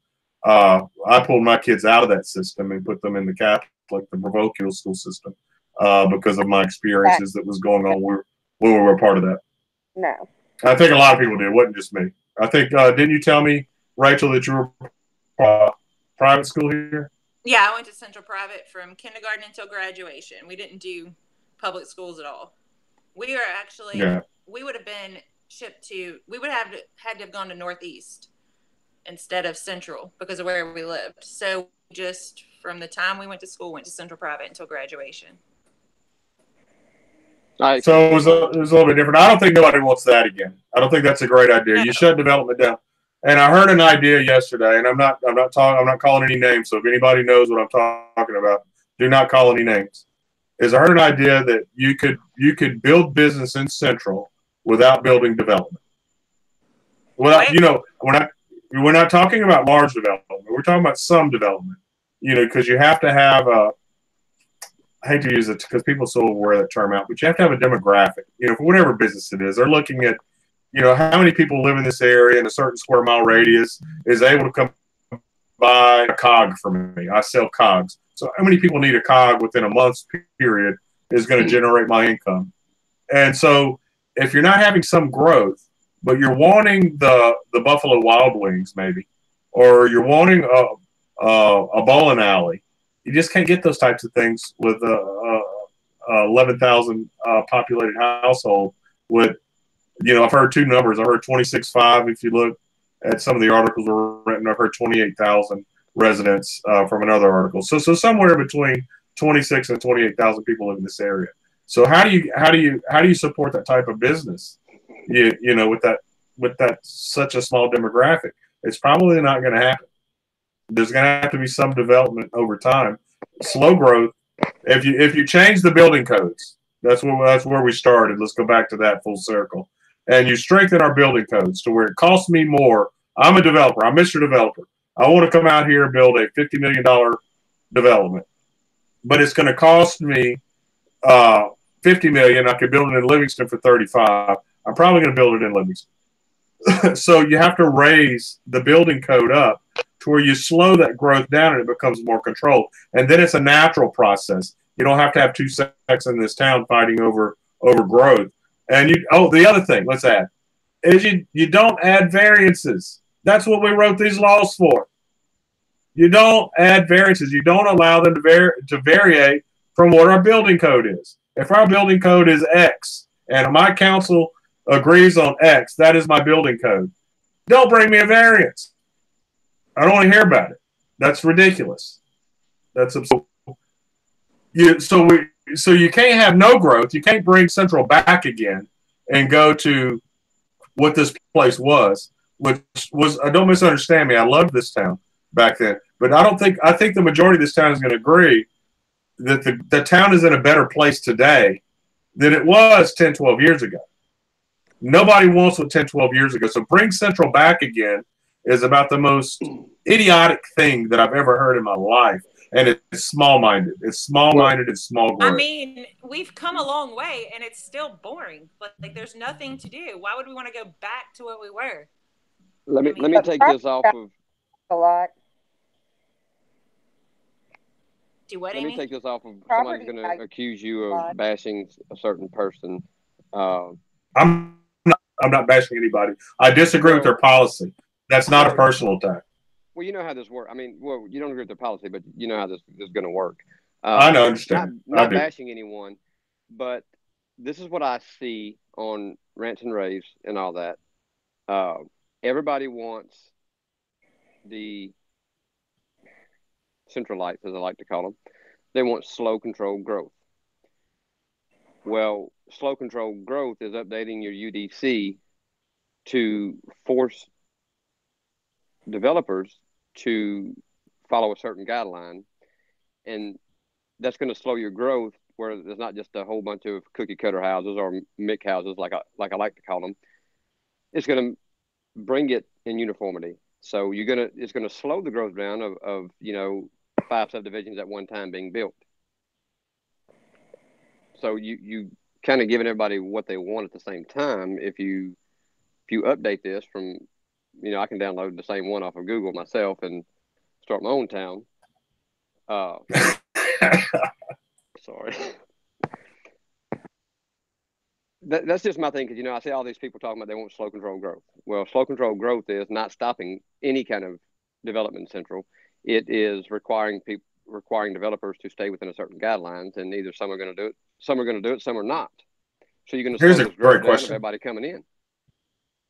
Speaker 1: I pulled my kids out of that system and put them in the capital like the parochial school system, because of my experiences that was going on when we were a part of that.
Speaker 4: No.
Speaker 1: I think a lot of people did. It wasn't just me. I think, didn't you tell me, Rachel, that you were private school here?
Speaker 3: Yeah, I went to Central Private from kindergarten until graduation. We didn't do public schools at all. We are actually, we would have been shipped to, we would have had to have gone to Northeast instead of Central because of where we lived. So just from the time we went to school, went to Central Private until graduation.
Speaker 1: So it was a little bit different. I don't think nobody wants that again. I don't think that's a great idea. No. You shut development down. And I heard an idea yesterday, and I'm not calling any names. So if anybody knows what I'm talking about, do not call any names. I heard an idea that you could build business in Central without building development. Without, we're not talking about large development. We're talking about some development. Because you have to have I hate to use it because people so wear that term out, but you have to have a demographic. For whatever business it is, they're looking at, how many people live in this area in a certain square mile radius is able to come buy a cog from me. I sell cogs. So how many people need a cog within a month's period is going to generate my income. And so if you're not having some growth, but you're wanting the Buffalo Wild Wings maybe, or you're wanting a bowling alley, you just can't get those types of things with 11,000 populated household with, I've heard two numbers. I've heard 26.5. If you look at some of the articles were written, I've heard 28,000 residents from another article. So somewhere between 26 and 28,000 people live in this area. So how do you support that type of business? With that such a small demographic, it's probably not going to happen. There's going to have to be some development over time. Slow growth. If you change the building codes, that's where we started. Let's go back to that full circle. And you strengthen our building codes to where it costs me more. I'm a developer. I'm Mr. Developer. I want to come out here and build a $50 million development, but it's going to cost me $50 million. I could build it in Livingston for 35. I'm probably going to build it in Livingston. So you have to raise the building code up to where you slow that growth down and it becomes more controlled. And then it's a natural process. You don't have to have two sects in this town fighting over growth. And the other thing, let's add, is you don't add variances. That's what we wrote these laws for. You don't add variances. You don't allow them to vary from what our building code is. If our building code is X and my council agrees on X, that is my building code. Don't bring me a variance. I don't want to hear about it. That's ridiculous. That's absurd. So you can't have no growth. You can't bring Central back again and go to what this place was, which was, don't misunderstand me. I loved this town back then, but I think the majority of this town is going to agree that the town is in a better place today than it was 10, 12 years ago. Nobody wants what 10, 12 years ago. So bring Central back again is about the most idiotic thing that I've ever heard in my life. And it's small-minded. It's small-minded and small growth.
Speaker 3: I mean, we've come a long way, and it's still boring. Like there's nothing to do. Why would we want to go back to what we were?
Speaker 2: Let me take this off of
Speaker 4: a lot.
Speaker 3: Do what?
Speaker 2: Let me take this off of somebody's going to accuse you of bashing a certain person.
Speaker 1: I'm not bashing anybody. I disagree with their policy. That's not a personal attack.
Speaker 2: Well, you know how this works. I mean, you don't agree with the policy, but you know how this is going to work.
Speaker 1: I know, understand.
Speaker 2: Not bashing anyone, but this is what I see on rants and raves and all that. Everybody wants the centralites, as I like to call them. They want slow, controlled growth. Well, slow, controlled growth is updating your UDC to force developers to follow a certain guideline, and that's going to slow your growth where there's not just a whole bunch of cookie cutter houses or MIC houses like I like to call them. It's going to bring it in uniformity. So it's going to slow the growth down of 5 subdivisions at one time being built. So you kind of giving everybody what they want at the same time. If you update this from, I can download the same one off of Google myself and start my own town. Sorry. That's just my thing, because I see all these people talking about they want slow control growth. Well, slow control growth is not stopping any kind of development in Central. It is requiring developers to stay within a certain guidelines, and either some are going to do it, some are not. So you're going to slow this growth down of everybody coming in.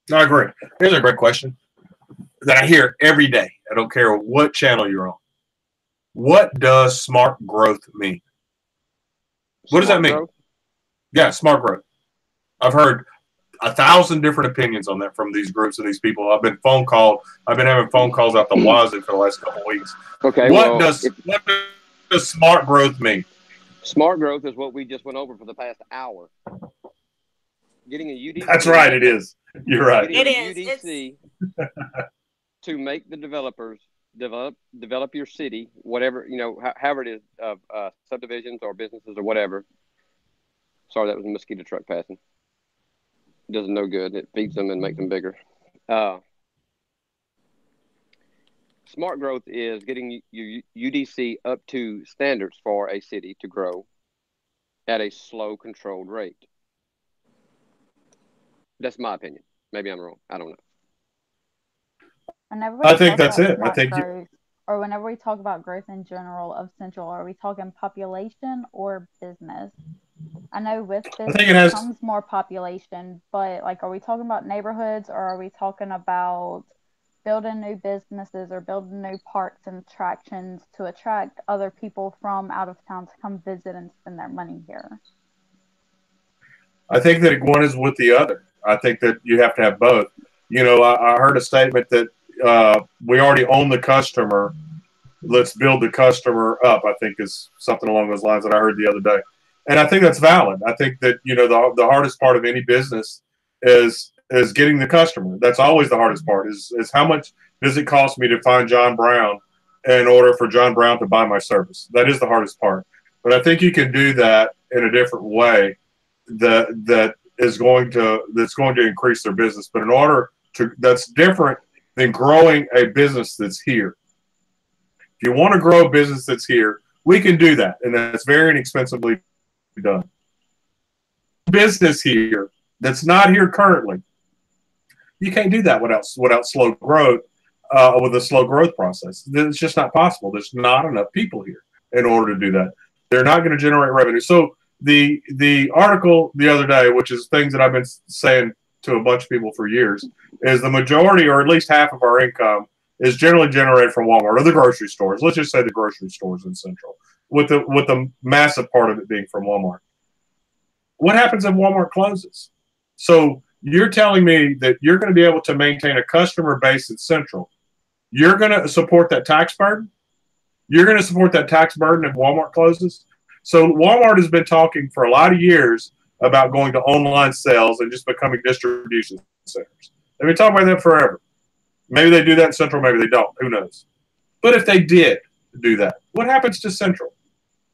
Speaker 1: No, I agree. Here's a great question that I hear every day. I don't care what channel you're on. What does smart growth mean? What does that mean? Growth? Yeah, smart growth. I've heard 1,000 different opinions on that from these groups and these people. I've been having phone calls out the wazoo for the last couple of weeks.
Speaker 2: Okay.
Speaker 1: What does smart growth mean?
Speaker 2: Smart growth is what we just went over for the past hour. Getting a UDC.
Speaker 1: That's right. It is. You're right.
Speaker 2: It is. UDC to make the developers develop your city, whatever, however it is, subdivisions or businesses or whatever. Sorry, that was a mosquito truck passing. It does no good. It feeds them and makes them bigger. Smart growth is getting your UDC up to standards for a city to grow at a slow, controlled rate. That's my opinion. Maybe I'm wrong. I don't know.
Speaker 1: I think that's it.
Speaker 6: Or whenever we talk about growth in general of Central, are we talking population or business? I know with business comes more population, but are we talking about neighborhoods, or are we talking about building new businesses or building new parks and attractions to attract other people from out of town to come visit and spend their money here?
Speaker 1: I think that one is with the other. I think that you have to have both. I heard a statement that we already own the customer. Let's build the customer up, I think is something along those lines that I heard the other day. And I think that's valid. I think that, the hardest part of any business is getting the customer. That's always the hardest part is how much does it cost me to find John Brown in order for John Brown to buy my service? That is the hardest part. But I think you can do that in a different way that's going to increase their business. But in order to, that's different than growing a business that's here. If you want to grow a business that's here, we can do that, and that's very inexpensively done. Business here that's not here currently, you can't do that without slow growth, with a slow growth process. It's just not possible. There's not enough people here in order to do that. They're not going to generate revenue. So the article the other day, which is things that I've been saying to a bunch of people for years, is the majority, or at least half of our income, is generally generated from Walmart or the grocery stores. Let's just say the grocery stores in Central, with the massive part of it being from Walmart. What happens if Walmart closes? So you're telling me that you're going to be able to maintain a customer base in Central. You're going to support that tax burden? You're going to support that tax burden if Walmart closes? So Walmart has been talking for a lot of years about going to online sales and just becoming distribution centers. They've been talking about that forever. Maybe they do that in Central, maybe they don't. Who knows? But if they did do that, what happens to Central?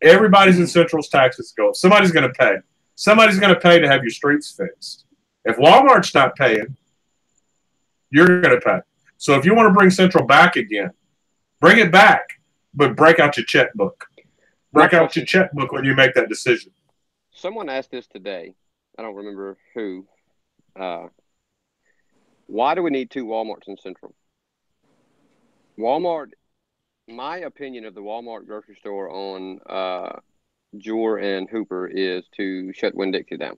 Speaker 1: Everybody's in Central's taxes go up. Somebody's going to pay. Somebody's going to pay to have your streets fixed. If Walmart's not paying, you're going to pay. So if you want to bring Central back again, bring it back, but break out your checkbook. Break out your checkbook when you make that decision.
Speaker 2: Someone asked this today. I don't remember who. Why do we need two Walmarts in Central? Walmart, my opinion of the Walmart grocery store on Jewel and Hooper is to shut Winn-Dixie down.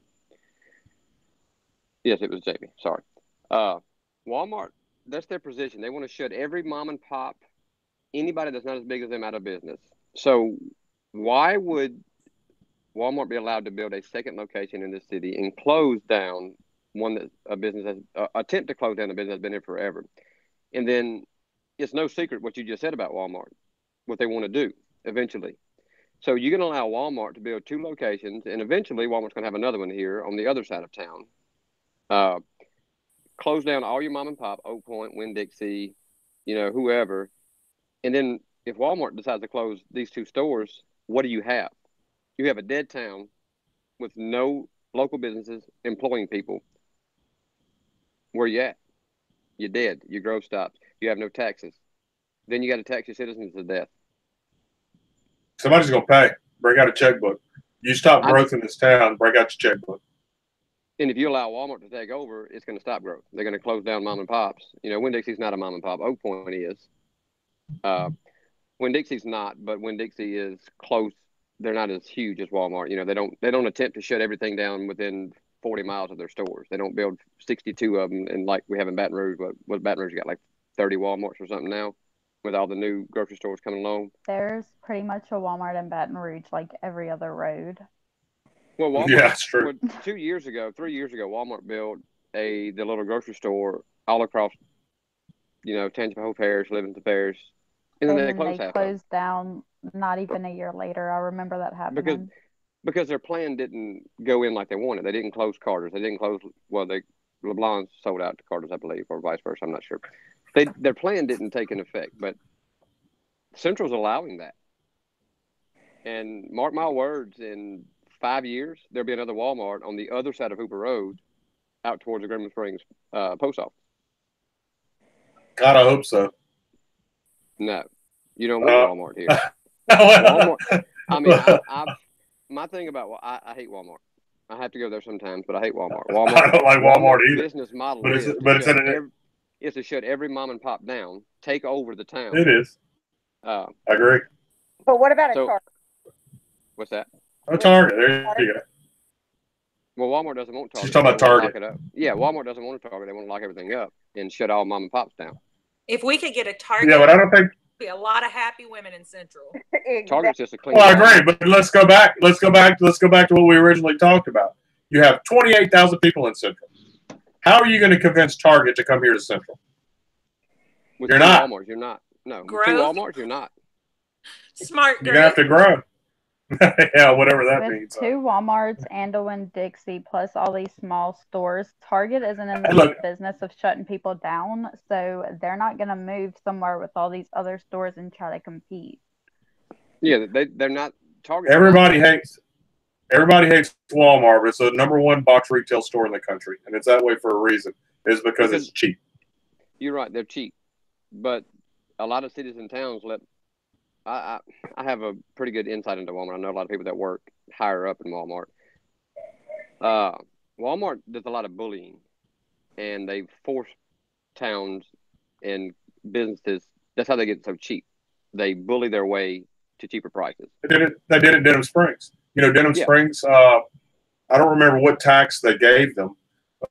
Speaker 2: Yes, it was Jamie. Sorry. Walmart, that's their position. They want to shut every mom and pop, anybody that's not as big as them, out of business. So why would Walmart be allowed to build a second location in this city and close down one that a business has attempt to close down a business that's been here forever? And then it's no secret what you just said about Walmart, what they want to do eventually. So you're going to allow Walmart to build two locations, and eventually Walmart's going to have another one here on the other side of town. Close down all your mom and pop, Oak Point, Winn-Dixie, whoever. And then if Walmart decides to close these two stores, what do you have? You have a dead town with no local businesses employing people. Where you at? You're dead. Your growth stops. You have no taxes. Then you got to tax your citizens to death.
Speaker 1: Somebody's gonna pay. Break out a checkbook. You stop growth in this town. Break out your checkbook.
Speaker 2: And if you allow Walmart to take over, it's going to stop growth. They're going to close down mom and pops. You know, Winn-Dixie's not a mom and pop. Oak Point is. Winn-Dixie's not, but Winn-Dixie is close. They're not as huge as Walmart. You know, they don't attempt to shut everything down within 40 miles of their stores. They don't build 62 of them, and like we have in Baton Rouge. What Baton Rouge got, like 30 Walmarts or something now, with all the new grocery stores coming along.
Speaker 6: There's pretty much a Walmart in Baton Rouge, like every other road.
Speaker 2: Well, Walmart,
Speaker 1: yeah, that's true.
Speaker 2: 3 years ago, Walmart built the little grocery store all across, you know, Tangipahoa Parish, Livingston Parish, and then they closed
Speaker 6: down not even a year later. I remember that happening.
Speaker 2: Because their plan didn't go in like they wanted. They didn't close Carter's. They didn't close, LeBlanc's sold out to Carter's, I believe, or vice versa. I'm not sure. Their plan didn't take an effect, but Central's allowing that. And mark my words, in 5 years, there'll be another Walmart on the other side of Hooper Road out towards the Greenwood Springs post office.
Speaker 1: God, I hope so.
Speaker 2: No, you don't want Walmart here. Walmart. I mean, my thing about I hate Walmart. I have to go there sometimes, but I hate Walmart.
Speaker 1: I don't like Walmart either.
Speaker 2: Business model is to shut every mom and pop down, take over the town.
Speaker 1: It is. I agree.
Speaker 4: But what about a Target?
Speaker 2: What's that?
Speaker 1: A Target. There you go.
Speaker 2: Well, Walmart doesn't want Target.
Speaker 1: She's talking about Target.
Speaker 2: Lock it up. Yeah, Walmart doesn't want a Target. They want to lock everything up and shut all mom and pops down.
Speaker 3: If we could get a Target,
Speaker 1: yeah, but I don't think
Speaker 3: be a lot of happy women in Central.
Speaker 2: Target's just a clean.
Speaker 1: Well, I agree, but let's go back to what we originally talked about. You have 28,000 people in Central. How are you going to convince Target to come here to Central?
Speaker 2: With
Speaker 1: you're not.
Speaker 2: Walmarts, you're not. No,
Speaker 3: growth?
Speaker 2: With 2 Walmarts, you're not.
Speaker 3: Smart.
Speaker 1: You're gonna have to grow. Yeah, whatever that
Speaker 6: With
Speaker 1: means.
Speaker 6: 2 Walmarts and a Winn-Dixie plus all these small stores, Target isn't in the business of shutting people down, so they're not going to move somewhere with all these other stores and try to compete.
Speaker 2: Yeah, they're not. Target.
Speaker 1: Everybody hates Walmart, but it's the #1 box retail store in the country, and it's that way for a reason. It's because it's cheap.
Speaker 2: You're right; they're cheap, but a lot of cities and towns let. I have a pretty good insight into Walmart. I know a lot of people that work higher up in Walmart. Walmart does a lot of bullying, and they force towns and businesses. That's how they get so cheap. They bully their way to cheaper prices.
Speaker 1: They did it in Denham Springs. You know, Denham Springs, I don't remember what tax they gave them.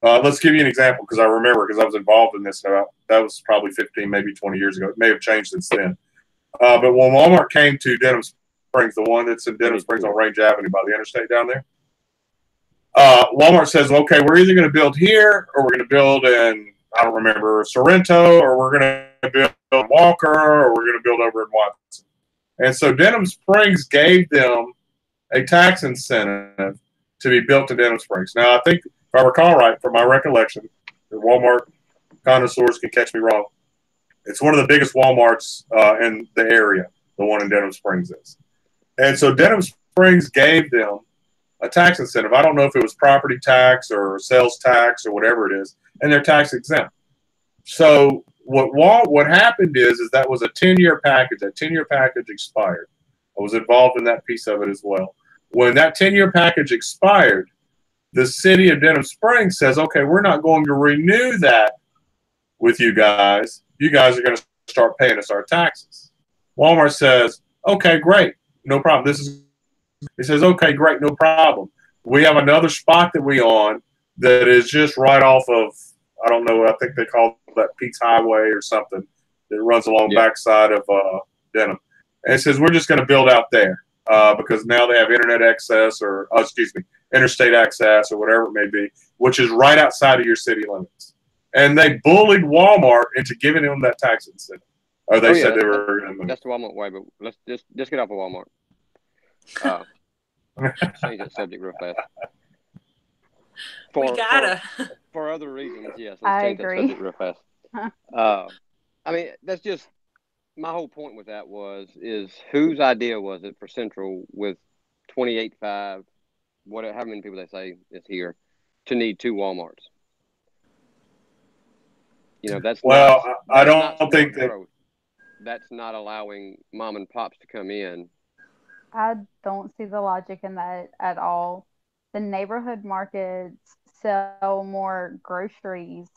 Speaker 1: Let's give you an example because I remember because I was involved in this. That was probably 15, maybe 20 years ago. It may have changed since then. But when Walmart came to Denham Springs, the one that's in Denham Springs on Range Avenue by the interstate down there, Walmart says, okay, we're either going to build here or we're going to build in, I don't remember, Sorrento, or we're going to build in Walker, or we're going to build over in Watson. And so Denham Springs gave them a tax incentive to be built in Denham Springs. Now, I think, if I recall right, from my recollection, the Walmart connoisseurs can catch me wrong, it's one of the biggest Walmarts in the area, the one in Denham Springs is. And so Denham Springs gave them a tax incentive. I don't know if it was property tax or sales tax or whatever it is, and they're tax exempt. So what happened is that was a 10-year package. That 10-year package expired. I was involved in that piece of it as well. When that 10-year package expired, the city of Denham Springs says, okay, we're not going to renew that with you guys. You guys are going to start paying us our taxes. Walmart says, okay, great. No problem. He says, okay, great. No problem. We have another spot that we on that is just right off of, I don't know, I think they call that Pete's Highway or something that runs along the backside of Denham. And it says, we're just going to build out there because now they have internet access or, interstate access or whatever it may be, which is right outside of your city limits. And they bullied Walmart into giving them that tax incentive. Or they said they were going to move.
Speaker 2: That's the Walmart way, but let's just get off of Walmart. Change that subject real fast. For other reasons, yes. Let's change that subject real fast. I mean, that's just my whole point with that is whose idea was it for Central with 28.5, how many people they say is here, to need 2 Walmarts? You know, that's
Speaker 1: I don't think that
Speaker 2: growth. That's not allowing mom and pops to come in
Speaker 6: I don't see the logic in that at all. The neighborhood markets sell more groceries,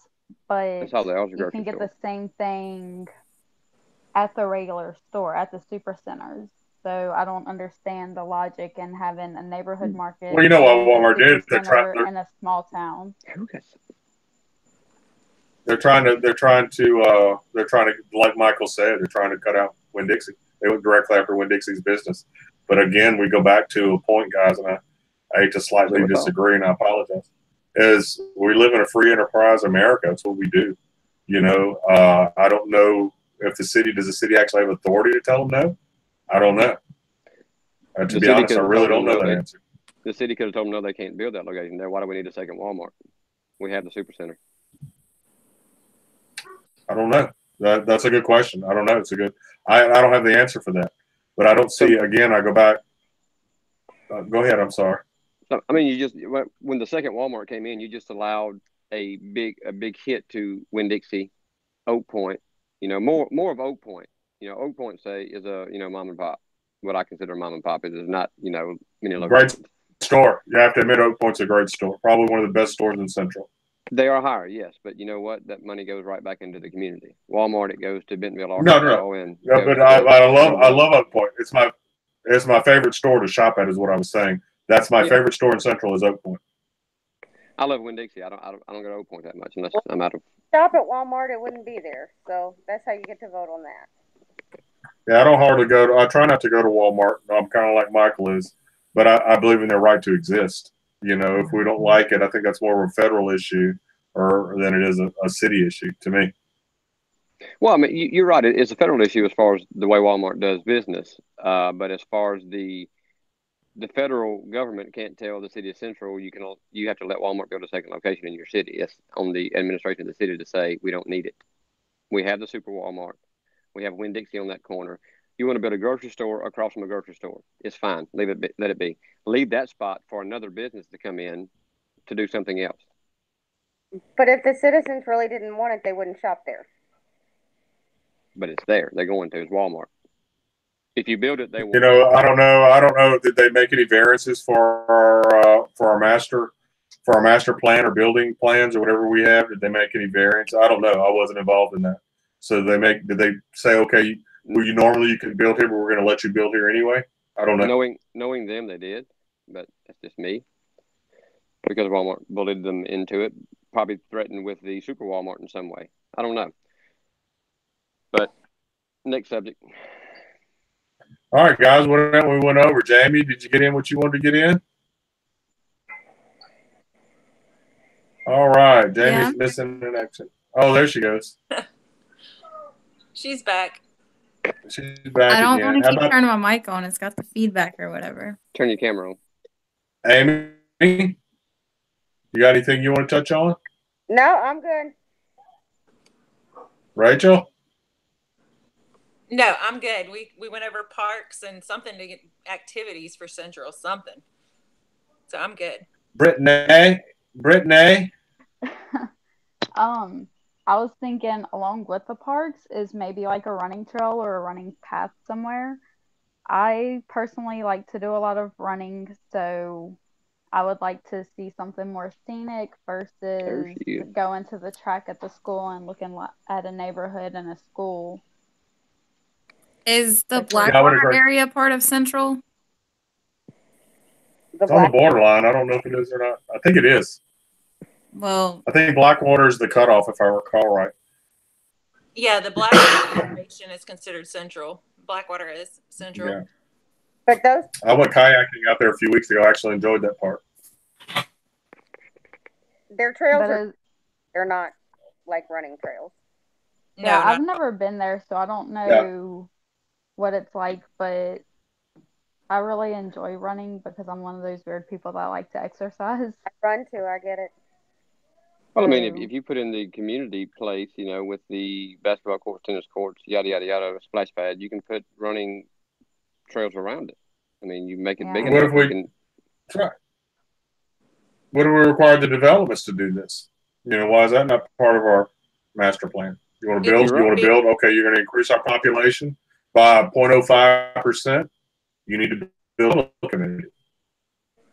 Speaker 6: but
Speaker 2: That's all they are, is a
Speaker 6: you can
Speaker 2: grocery
Speaker 6: get
Speaker 2: store.
Speaker 6: the same thing at the regular store, at the super centers. So I don't understand the logic in having a neighborhood market
Speaker 1: Well, you know what
Speaker 6: and a
Speaker 1: Walmart
Speaker 6: super
Speaker 1: did?
Speaker 6: center in a small town.
Speaker 1: They're trying to like Michael said, they're trying to cut out Winn-Dixie. They went directly after Winn-Dixie's business. But again, we go back to a point, guys, and I hate to slightly disagree, and I apologize. Is we live in a free enterprise America. That's what we do. You know, I don't know if does the city actually have authority to tell them no? I don't know. To be honest, I really don't know that answer.
Speaker 2: The city could have told them no, they can't build that location there. Why do we need a second Walmart? We have the supercenter.
Speaker 1: I don't know. That's a good question. I don't know. It's a good. I don't have the answer for that, but I don't see. Again, I go back. Go ahead. I'm sorry.
Speaker 2: I mean, you just when the second Walmart came in, you just allowed a big hit to Winn-Dixie, Oak Point. You know, more of Oak Point. You know, Oak Point is a mom and pop. What I consider mom and pop is not many locations.
Speaker 1: Great store. You have to admit, Oak Point's a great store. Probably one of the best stores in Central.
Speaker 2: They are higher, yes, but you know what? That money goes right back into the community. Walmart, it goes to Bentonville, Arkansas.
Speaker 1: No. But I love Oak Point. It's my favorite store to shop at, is what I was saying. That's my favorite store in Central is Oak Point.
Speaker 2: I love Winn-Dixie. I don't go to Oak Point that much unless I'm out of.
Speaker 4: Shop at Walmart, it wouldn't be there. So that's how you get to vote on that.
Speaker 1: Yeah, I don't hardly go to. I try not to go to Walmart. I'm kind of like Michael is, but I believe in their right to exist. You know, if we don't like it, I think that's more of a federal issue than it is a city issue to me.
Speaker 2: Well, I mean, you're right. It's a federal issue as far as the way Walmart does business. But as far as the federal government can't tell the city of Central, you have to let Walmart build a second location in your city. It's on the administration of the city to say we don't need it. We have the super Walmart. We have Winn-Dixie on that corner. You want to build a grocery store across from a grocery store? It's fine. Let it be. Leave that spot for another business to come in to do something else.
Speaker 4: But if the citizens really didn't want it, they wouldn't shop there.
Speaker 2: But it's there. They're going to. It's Walmart. If you build it, they will.
Speaker 1: You know, I don't know. Did they make any variances for our master plan or building plans or whatever we have? Did they make any variants? I don't know. I wasn't involved in that. So did they say, okay, you can build here, but we're going to let you build here anyway? I don't know.
Speaker 2: Knowing them, they did, but that's just me. Because Walmart bullied them into it, probably threatened with the super Walmart in some way. I don't know. But next subject.
Speaker 1: All right, guys, what we went over. Jamie, did you get in what you wanted to get in? All right, Jamie's missing an action. Oh, there she goes.
Speaker 3: She's back.
Speaker 1: She's back.
Speaker 5: I don't want to keep turning my mic on. It's got the feedback or whatever.
Speaker 2: Turn your camera on.
Speaker 1: Amy, you got anything you want to touch on?
Speaker 4: No, I'm good.
Speaker 1: Rachel?
Speaker 3: No, I'm good. We went over parks and something to get activities for Central, something. So I'm good.
Speaker 1: Brittnay?
Speaker 6: I was thinking along with the parks is maybe like a running trail or a running path somewhere. I personally like to do a lot of running, so I would like to see something more scenic versus going to the track at the school and looking at a neighborhood and a school.
Speaker 5: Is the Blackwater area part of Central?
Speaker 1: It's on the borderline. I don't know if it is or not. I think it is.
Speaker 5: Well,
Speaker 1: I think Blackwater is the cutoff, if I recall right.
Speaker 3: Yeah, the Blackwater Reservation is considered Central. Blackwater is Central.
Speaker 1: Yeah.
Speaker 4: But
Speaker 1: I went kayaking out there a few weeks ago. I actually enjoyed that part.
Speaker 4: Their trails they're not like running trails.
Speaker 6: Yeah, I've never been there, so I don't know what it's like, but I really enjoy running because I'm one of those weird people that like to exercise.
Speaker 4: I run too, I get it.
Speaker 2: Well, I mean, if you put in the community place, with the basketball courts, tennis courts, yada, yada, yada, a splash pad, you can put running trails around it. I mean, you make it big enough.
Speaker 1: That's right. What are we required the developments to do this? Why is that not part of our master plan? You want to build? You want to build? Okay, you're going to increase our population by 0.05%. You need to build a community.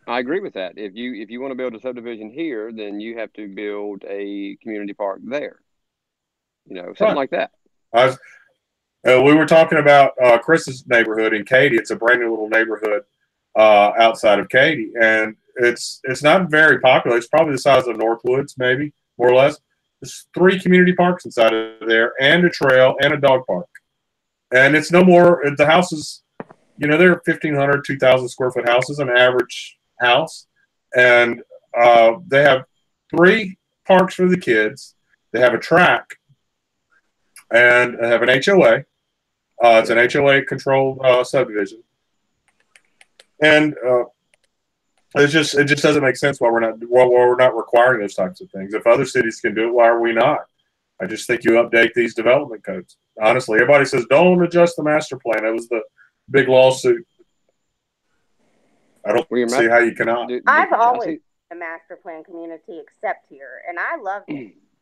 Speaker 2: I agree with that. If you want to build a subdivision here, then you have to build a community park there. Something like that.
Speaker 1: We were talking about Chris's neighborhood in Katy. It's a brand new little neighborhood outside of Katy, and it's not very popular. It's probably the size of Northwoods, maybe more or less. There's 3 community parks inside of there, and a trail, and a dog park. And it's no more. The houses, they're 1,500, 2,000 square foot houses, an average house, and they have 3 parks for the kids. They have a track, and they have an HOA. It's an HOA controlled subdivision, and it just doesn't make sense why we're not requiring those types of things. If other cities can do it, why are we not? I just think you update these development codes. Honestly, everybody says don't adjust the master plan. That was the big lawsuit. I don't see how you cannot.
Speaker 4: I've always been a master plan community except here, and I love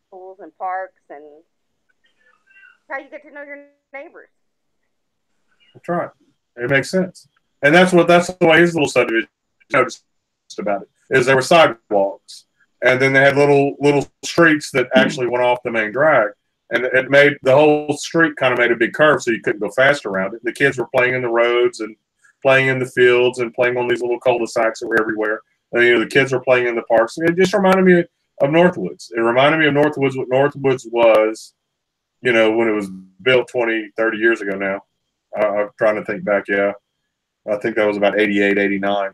Speaker 4: schools and parks and how you get to know your neighbors.
Speaker 1: That's right. It makes sense, and that's the way his little subdivision noticed about it is there were sidewalks, and then they had little streets that actually went off the main drag, and it made the whole street kind of made a big curve, so you couldn't go fast around it. The kids were playing in the roads and playing in the fields and playing on these little cul-de-sacs that were everywhere. And, the kids were playing in the parks. It just reminded me of Northwoods. It reminded me of Northwoods, what Northwoods was, when it was built 20, 30 years ago now. I'm trying to think back, yeah. I think that was about 88, 89.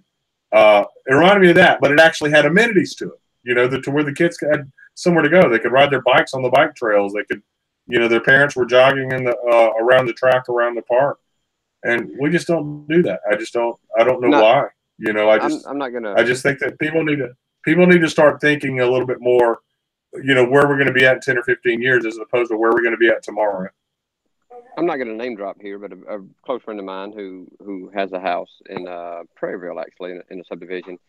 Speaker 1: It reminded me of that, but it actually had amenities to it, to where the kids had somewhere to go. They could ride their bikes on the bike trails. They could, their parents were jogging in the around the track around the park. And we just don't do that. I don't know why. I just think that people need to start thinking a little bit more, where we're going to be at in 10 or 15 years as opposed to where we're going to be at tomorrow.
Speaker 2: I'm not going to name drop here, but a close friend of mine who has a house in Prairieville, actually, in a subdivision.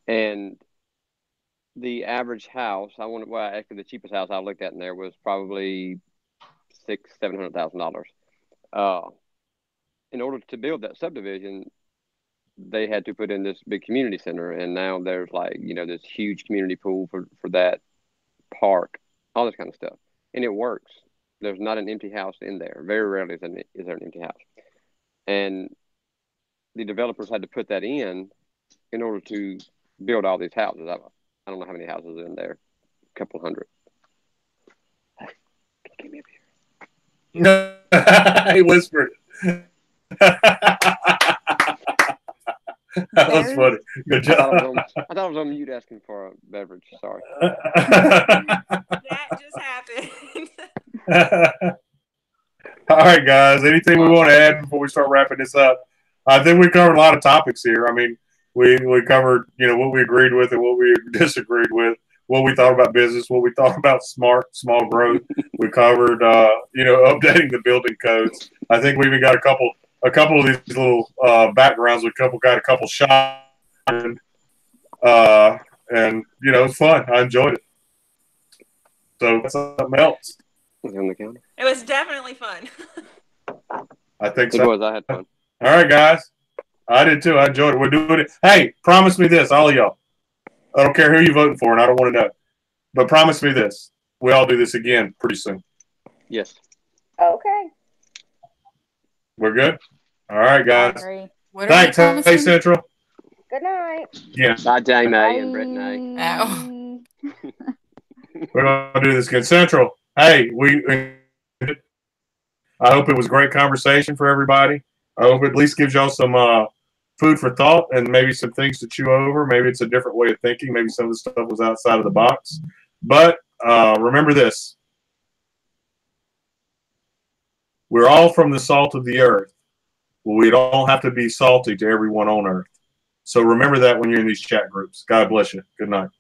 Speaker 2: And the average house, actually the cheapest house I looked at in there was probably $700,000. In order to build that subdivision, they had to put in this big community center, and now there's this huge community pool for that park, all this kind of stuff, and it works. There's not an empty house in there. Very rarely is there an empty house, and the developers had to put that in order to build all these houses. I don't know how many houses are in there, a couple hundred. Hey, can you give me a beer?
Speaker 1: He whispered. That was funny. Good job.
Speaker 2: I thought I was on mute asking for a beverage. Sorry.
Speaker 3: That just happened.
Speaker 1: All right, guys. Anything we want to add before we start wrapping this up? I think we covered a lot of topics here. I mean, we covered what we agreed with and what we disagreed with, what we thought about business, what we thought about small growth. We covered updating the building codes. I think we even got a couple of these little backgrounds. Got a couple shots, and it was fun. I enjoyed it. So that's something else.
Speaker 3: It was definitely fun.
Speaker 1: I think so.
Speaker 2: It was. I had fun.
Speaker 1: All right, guys. I did too. I enjoyed it. We're doing it. Hey, promise me this, all of y'all. I don't care who you're voting for, and I don't want to know. But promise me this. We all do this again pretty soon.
Speaker 2: Yes.
Speaker 4: Okay.
Speaker 1: We're good? All right, guys.
Speaker 5: Thanks,
Speaker 1: Hey, Central.
Speaker 4: Good night.
Speaker 1: Yeah.
Speaker 2: Bye, BrytnaiElayn and BrytnaiElayn.
Speaker 5: Oh.
Speaker 1: We're going to do this again. Central, hey, I hope it was a great conversation for everybody. I hope it at least gives y'all some food for thought and maybe some things to chew over. Maybe it's a different way of thinking. Maybe some of the stuff was outside of the box. But remember this. We're all from the salt of the earth. Well, we don't have to be salty to everyone on earth. So remember that when you're in these chat groups. God bless you. Good night.